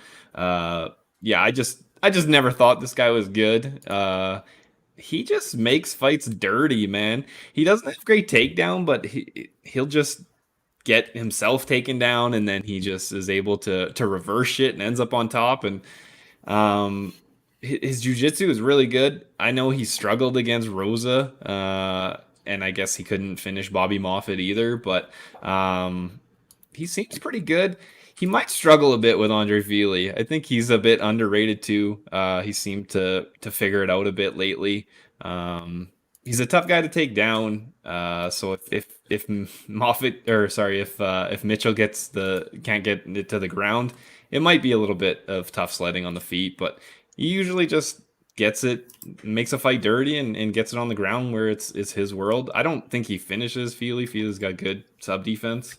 I just never thought this guy was good. He just makes fights dirty, man. He doesn't have great takedown, but he'll just get himself taken down, and then he just is able to reverse shit and ends up on top. And his jiu-jitsu is really good. I know he struggled against Rosa, and I guess he couldn't finish Bobby Moffett either, but he seems pretty good. He might struggle a bit with Andre Fili. I think he's a bit underrated too. He seemed to figure it out a bit lately. He's a tough guy to take down. So if Mitchell can't get it to the ground, it might be a little bit of tough sledding on the feet. But he usually just gets it, makes a fight dirty, and gets it on the ground where it's his world. I don't think he finishes Fili. Fili's got good sub defense.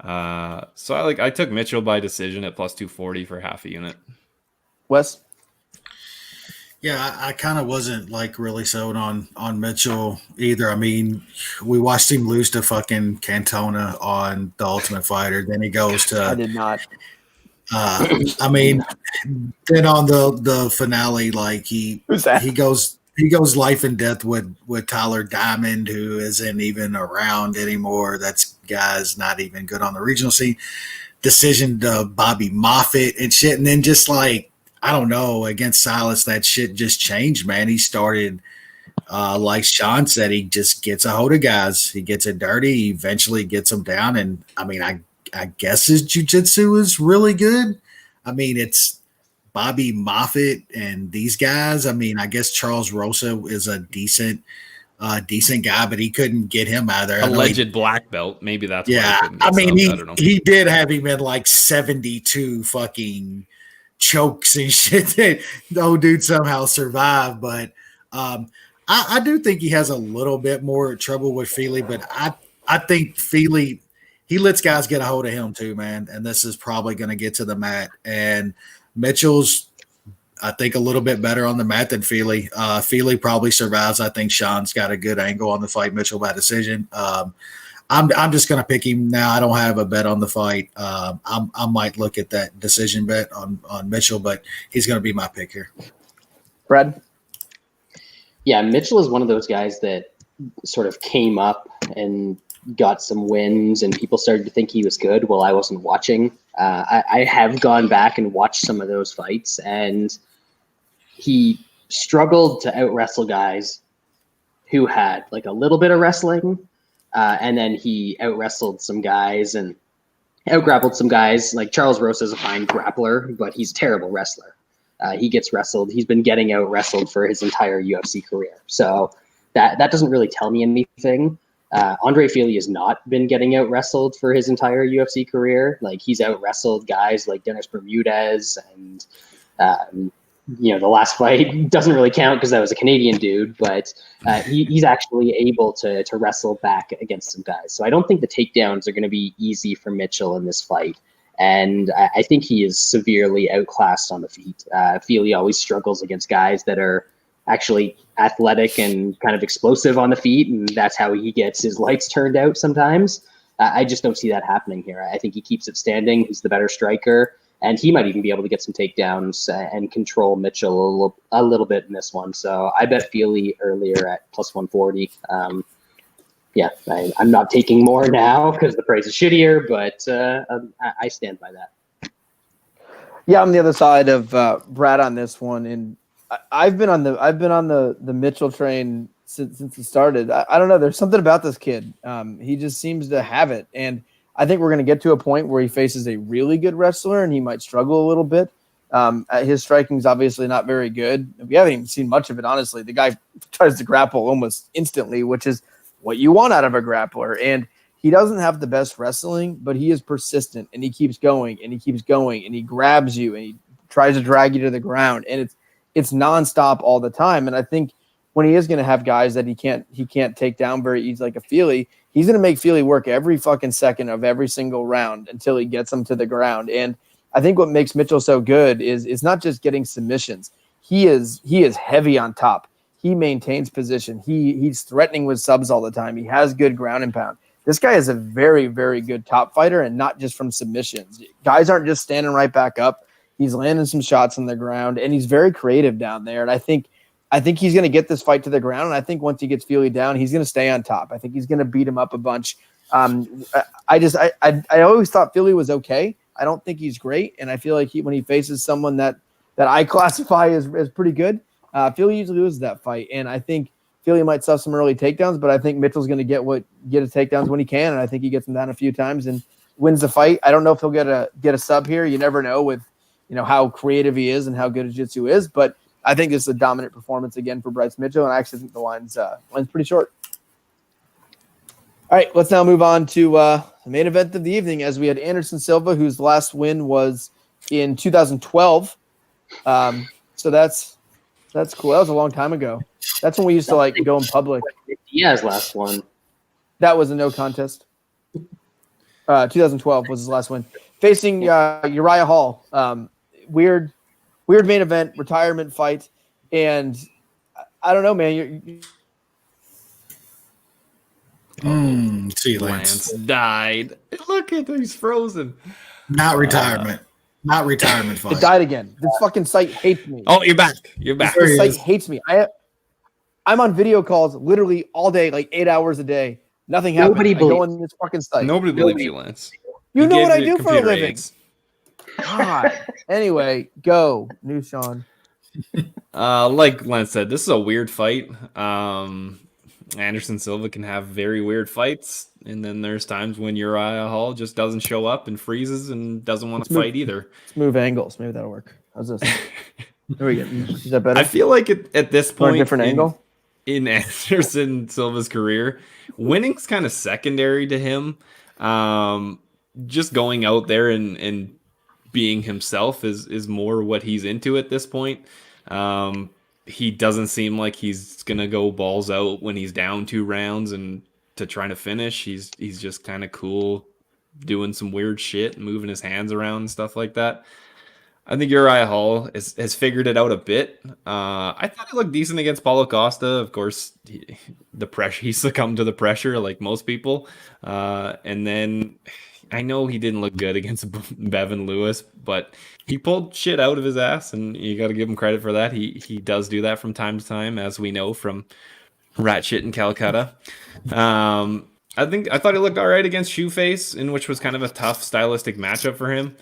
So I took Mitchell by decision at plus 240 for half a unit. Wes? Yeah, I kind of wasn't really sold on Mitchell either. I mean, we watched him lose to fucking Cantona on The Ultimate Fighter. Then he goes to. I did not. I mean, then on the finale, Who's that? he goes life and death with Tyler Diamond, who isn't even around anymore. That's guy's not even good on the regional scene. Decision to Bobby Moffett and shit, and then just I don't know, against Silas, that shit just changed, man. He started, like Sean said, he just gets a hold of guys. He gets it dirty. He eventually gets them down. And, I mean, I guess his jiu-jitsu is really good. I mean, it's Bobby Moffett and these guys. I mean, I guess Charles Rosa is a decent guy, but he couldn't get him out of there. Alleged black belt. Maybe that's why I mean, he did have him in 72 fucking chokes and shit that the old dude somehow survived. But I do think he has a little bit more trouble with Fili, but I think Fili, he lets guys get a hold of him too, man. And this is probably going to get to the mat. And Mitchell's, I think, a little bit better on the mat than Fili. Fili probably survives. I think Sean's got a good angle on the fight. Mitchell by decision. I'm just going to pick him now. I don't have a bet on the fight. I might look at that decision bet on Mitchell, but he's going to be my pick here. Brad? Yeah, Mitchell is one of those guys that sort of came up and got some wins, and people started to think he was good while I wasn't watching. I have gone back and watched some of those fights, and he struggled to out-wrestle guys who had a little bit of wrestling. And then he out-wrestled some guys and out-grappled some guys. Like Charles Rosa is a fine grappler, but he's a terrible wrestler. He gets wrestled. He's been getting out-wrestled for his entire UFC career. So that doesn't really tell me anything. Andre Fili has not been getting out wrestled for his entire UFC career. Like, he's out wrestled guys like Dennis Bermudez, and the last fight doesn't really count because that was a Canadian dude, but he's actually able to wrestle back against some guys. So I don't think the takedowns are going to be easy for Mitchell in this fight. And I think he is severely outclassed on the feet. Fili always struggles against guys that are actually athletic and kind of explosive on the feet, and that's how he gets his lights turned out sometimes. I just don't see that happening here. I think he keeps it standing. He's the better striker, and he might even be able to get some takedowns and control Mitchell a little bit in this one. So I bet Fili earlier at plus 140. I'm not taking more now because the price is shittier, but I stand by that. Yeah, I'm the other side of Brad on this one, and I've been on the Mitchell train since it started. I don't know. There's something about this kid. He just seems to have it, and I think we're going to get to a point where he faces a really good wrestler, and he might struggle a little bit. His striking is obviously not very good. We haven't even seen much of it, honestly. The guy tries to grapple almost instantly, which is what you want out of a grappler. And he doesn't have the best wrestling, but he is persistent, and he keeps going, and he keeps going, and he grabs you, and he tries to drag you to the ground, and it's nonstop all the time. And I think when he is going to have guys that he can't take down very easy, like a Fili, he's going to make Fili work every fucking second of every single round until he gets him to the ground. And I think what makes Mitchell so good is not just getting submissions. He is heavy on top. He maintains position. He's threatening with subs all the time. He has good ground and pound. This guy is a very, very good top fighter, and not just from submissions. Guys aren't just standing right back up. He's landing some shots on the ground, and he's very creative down there. And I think he's going to get this fight to the ground. And I think once he gets Fili down, he's going to stay on top. I think he's going to beat him up a bunch. I always thought Fili was okay. I don't think he's great, and I feel like when he faces someone that I classify as pretty good, Fili usually loses that fight. And I think Fili might stuff some early takedowns, but I think Mitchell's going to get his takedowns when he can, and I think he gets them down a few times and wins the fight. I don't know if he'll get a sub here. You never know with how creative he is and how good his jiu-jitsu is, but I think this is a dominant performance again for Bryce Mitchell, and I actually think the line's pretty short. All right, let's now move on to the main event of the evening, as we had Anderson Silva, whose last win was in 2012. So that's cool. That was a long time ago. That's when we used to go in public. Diaz's last one. That was a no contest. 2012 was his last win, facing Uriah Hall. Weird main event, retirement fight, and I don't know, man. See, Lance died. Look at him, he's frozen. Not retirement fight. It died again. This fucking site hates me. Oh, you're back. You're back. This site hates me. I'm on video calls literally all day, like 8 hours a day. Nothing happens. I go on this fucking site. Nobody believes you, Lance. You know what I do for a living. God. Anyway, go. New Sean. Like Lance said, this is a weird fight. Anderson Silva can have very weird fights, and then there's times when Uriah Hall just doesn't show up and freezes and doesn't want to fight either. Let's move angles. Maybe that'll work. How's this? There we go. Is that better? I feel like at this point, different angle in Anderson Silva's career, winning's kind of secondary to him. Just going out there and being himself is more what he's into at this point. He doesn't seem like he's gonna go balls out when he's down 2 rounds and to trying to finish. He's just kind of cool, doing some weird shit, moving his hands around and stuff like that. I think Uriah Hall has figured it out a bit. I thought he looked decent against Paulo Costa. Of course, he succumbed to the pressure like most people. And then I know he didn't look good against Bevan Lewis, but he pulled shit out of his ass, and you got to give him credit for that. He does do that from time to time, as we know from rat shit in Calcutta. I thought he looked all right against Shoeface, in which was kind of a tough stylistic matchup for him.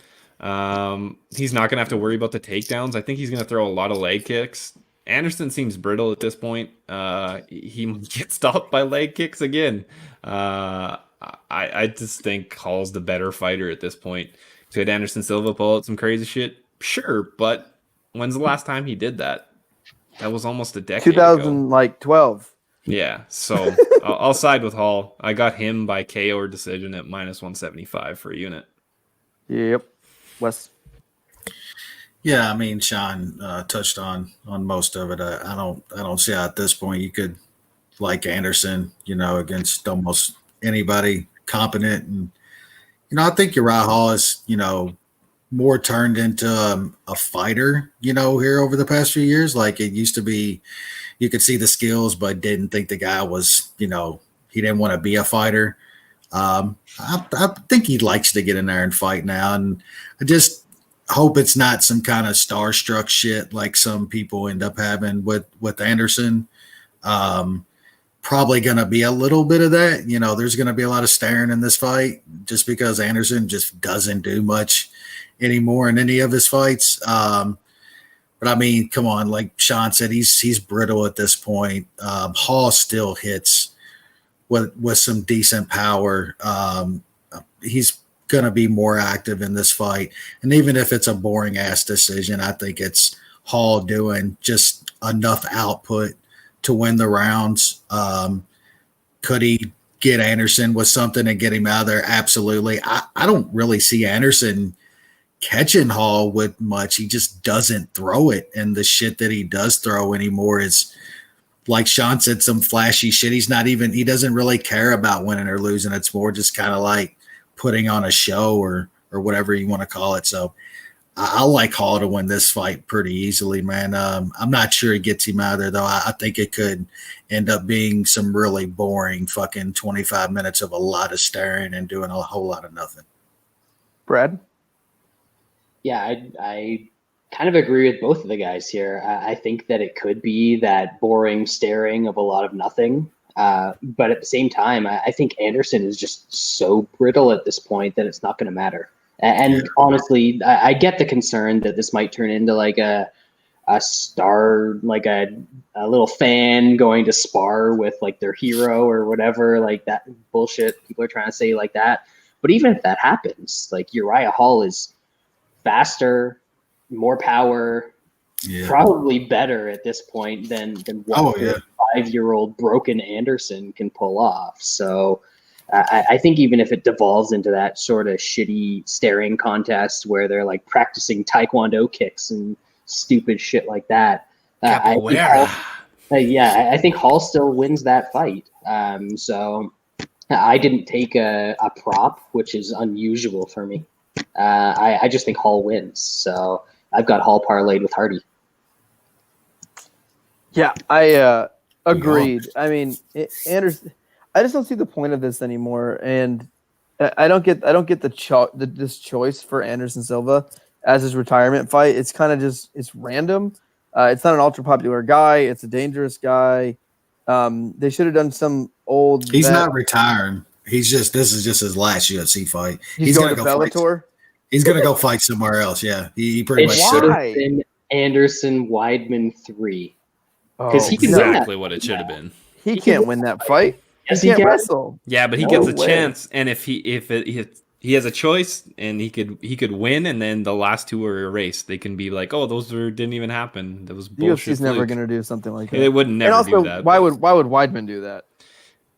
He's not going to have to worry about the takedowns. I think he's going to throw a lot of leg kicks. Anderson seems brittle at this point. He might get stopped by leg kicks again. I just think Hall's the better fighter at this point. Could Anderson Silva pull out some crazy shit? Sure, but when's the last time he did that? That was almost a decade 2012. Yeah, so I'll side with Hall. I got him by KO or decision at -175 for a unit. Yep. Wes. Yeah, I mean, Sean touched on most of it. I don't see how at this point you could like Anderson, against almost anybody competent. And I think Uriah Hall is, more turned into a fighter, here over the past few years. Like it used to be, you could see the skills, but didn't think the guy was, he didn't want to be a fighter. I think he likes to get in there and fight now. And I just hope it's not some kind of starstruck shit like some people end up having with Anderson. Probably going to be a little bit of that. There's going to be a lot of staring in this fight just because Anderson just doesn't do much anymore in any of his fights. But I mean, come on, like Sean said, he's brittle at this point. Hall still hits with some decent power. He's going to be more active in this fight. And even if it's a boring ass decision, I think it's Hall doing just enough output to win the rounds. Could he get Anderson with something and get him out of there? Absolutely. I don't really see Anderson catching Hall with much. He just doesn't throw it. And the shit that he does throw anymore is, like Sean said, some flashy shit. He doesn't really care about winning or losing. It's more just kind of like putting on a show or whatever you want to call it. So I like Hall to win this fight pretty easily, man. I'm not sure it gets him out of there, though. I think it could end up being some really boring fucking 25 minutes of a lot of staring and doing a whole lot of nothing. Brad? Yeah, I kind of agree with both of the guys here. I think that it could be that boring staring of a lot of nothing. But at the same time, I think Anderson is just so brittle at this point that it's not going to matter. And honestly, I get the concern that this might turn into like a star, like a little fan going to spar with like their hero or whatever, like that bullshit people are trying to say like that. But even if that happens, like Uriah Hall is faster, more power, probably better at this point than what 5-year-old broken Anderson can pull off. So I think even if it devolves into that sort of shitty staring contest where they're like practicing taekwondo kicks and stupid shit like that, I think Hall still wins that fight. So I didn't take a prop, which is unusual for me. I just think Hall wins. So I've got Hall parlayed with Hardy. Yeah, I agreed. I mean, Anderson. I just don't see the point of this anymore, and I don't get this choice for Anderson Silva as his retirement fight. It's kind of just it's random. It's not an ultra popular guy. It's a dangerous guy. They should have done some old. He's not retiring. This is just his last UFC fight. He's going to Bellator. He's going to go fight somewhere else. Yeah, he pretty much should have been Anderson Weidman 3 because he can exactly what it should have been. He can't win that fight. Yes, he can't wrestle. Yeah, but he gets a chance, and if he has a choice, and he could win, and then the last two are erased. They can be like, oh, those didn't even happen. That was bullshit. UFC's never going to do something like that. They would never and also, do that. Why would Weidman do that?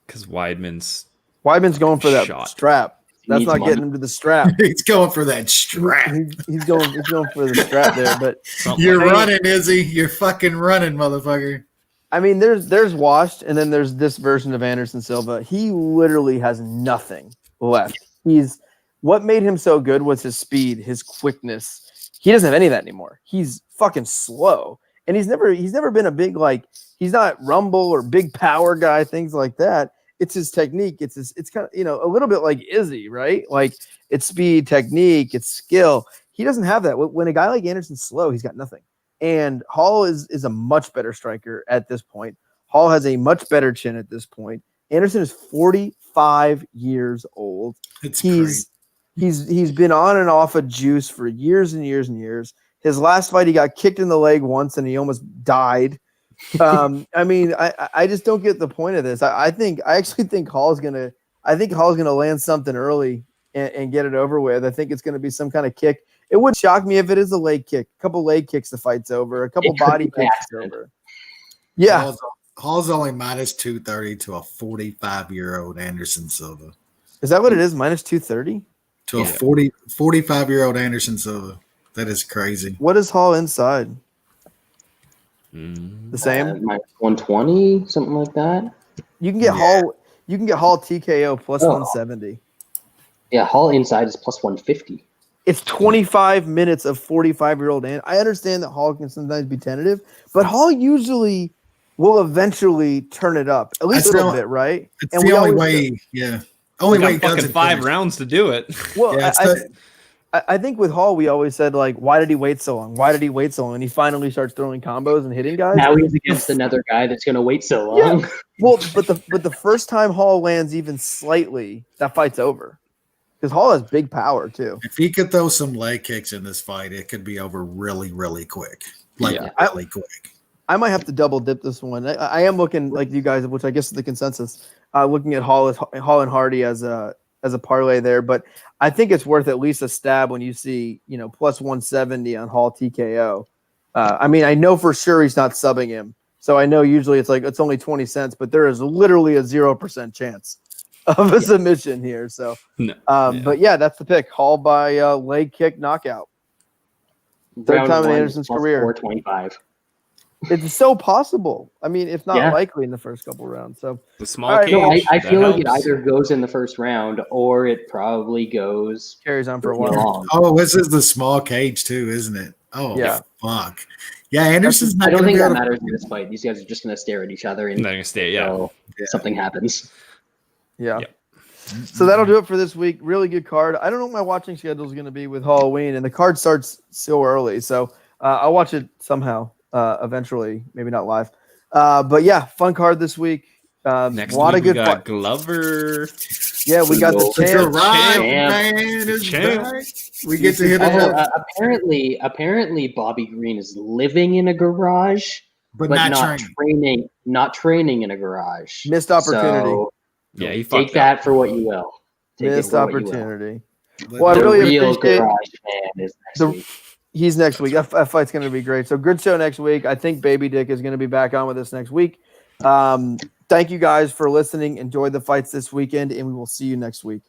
Because Weidman's going for that strap. That's not getting him to the strap. He's going for that strap. He's going for the strap there. But you're running, Izzy. You're fucking running, motherfucker. I mean, there's Washed, and then there's this version of Anderson Silva. He literally has nothing left. What made him so good was his speed, his quickness. He doesn't have any of that anymore. He's fucking slow, and he's never been a big he's not Rumble or big power guy, things like that. It's his technique. It's kind of a little bit like Izzy, right? Like it's speed, technique, it's skill. He doesn't have that. When a guy like Anderson's slow, he's got nothing. And Hall is a much better striker at this point. Hall has a much better chin at this point. Anderson is 45 years old. He's been on and off of juice for years and years and years. His last fight, he got kicked in the leg once and he almost died. I mean, I just don't get the point of this. I actually think Hall's gonna land something early and get it over with. I think it's gonna be some kind of kick. It would shock me if it is a leg kick. A couple leg kicks, the fight's over. A couple body kicks, it's over. Yeah. Hall's only minus 230 to a 45-year-old Anderson Silva. Is that what it is? Minus 230? To a 45-year-old Anderson Silva. That is crazy. What is Hall inside? The same? Minus 120, something like that. You can get Hall. You can get Hall TKO plus 170. Yeah, Hall inside is plus 150. It's 25 minutes of 45-year-old. And I understand that Hall can sometimes be tentative, but Hall usually will eventually turn it up at least a little bit, right? It's and the only way. Yeah. Only way. Fucking 5 rounds to do it. Well, I think with Hall, we always said, like, why did he wait so long? Why did he wait so long? And he finally starts throwing combos and hitting guys. Now he's against another guy that's going to wait so long. Yeah. Well, but the first time Hall lands even slightly, that fight's over. Because Hall has big power, too. If he could throw some leg kicks in this fight, it could be over really, really quick. Really quick. I might have to double dip this one. I am looking, like you guys, which I guess is the consensus, looking at Hall and Hardy as a parlay there. But I think it's worth at least a stab when you see, plus 170 on Hall TKO. I mean, I know for sure he's not subbing him. So I know usually it's only 20 cents, but there is literally a 0% chance of a submission here. So, but yeah, that's the pick. Hall by leg kick knockout. Third time in Anderson's career. 425. It's so possible. I mean, if not likely in the first couple rounds. So the small cage. No, I feel like it either goes in the first round or it probably carries on for a while. Oh, this is the small cage too, isn't it? Oh, yeah. Fuck. Yeah, Anderson's not. I don't think that matters in this fight. These guys are just going to stare at each other and they're going to stay. Something happens. Yeah. So that'll do it for this week. Really good card. I don't know what my watching schedule is going to be with Halloween, and the card starts so early. So I'll watch it somehow. Eventually, maybe not live, but yeah, fun card this week. Next a lot week of good we got Glover. Yeah, we got the champ. We get to hit it. Apparently, Bobby Greene is living in a garage, but not training. Not training in a garage. Missed opportunity. So, he take that for what you will. Missed opportunity. Well, I really appreciate garage man is next week. He's next week. That fight's going to be great. So good show next week. I think Baby Dick is going to be back on with us next week. Thank you guys for listening. Enjoy the fights this weekend, and we will see you next week.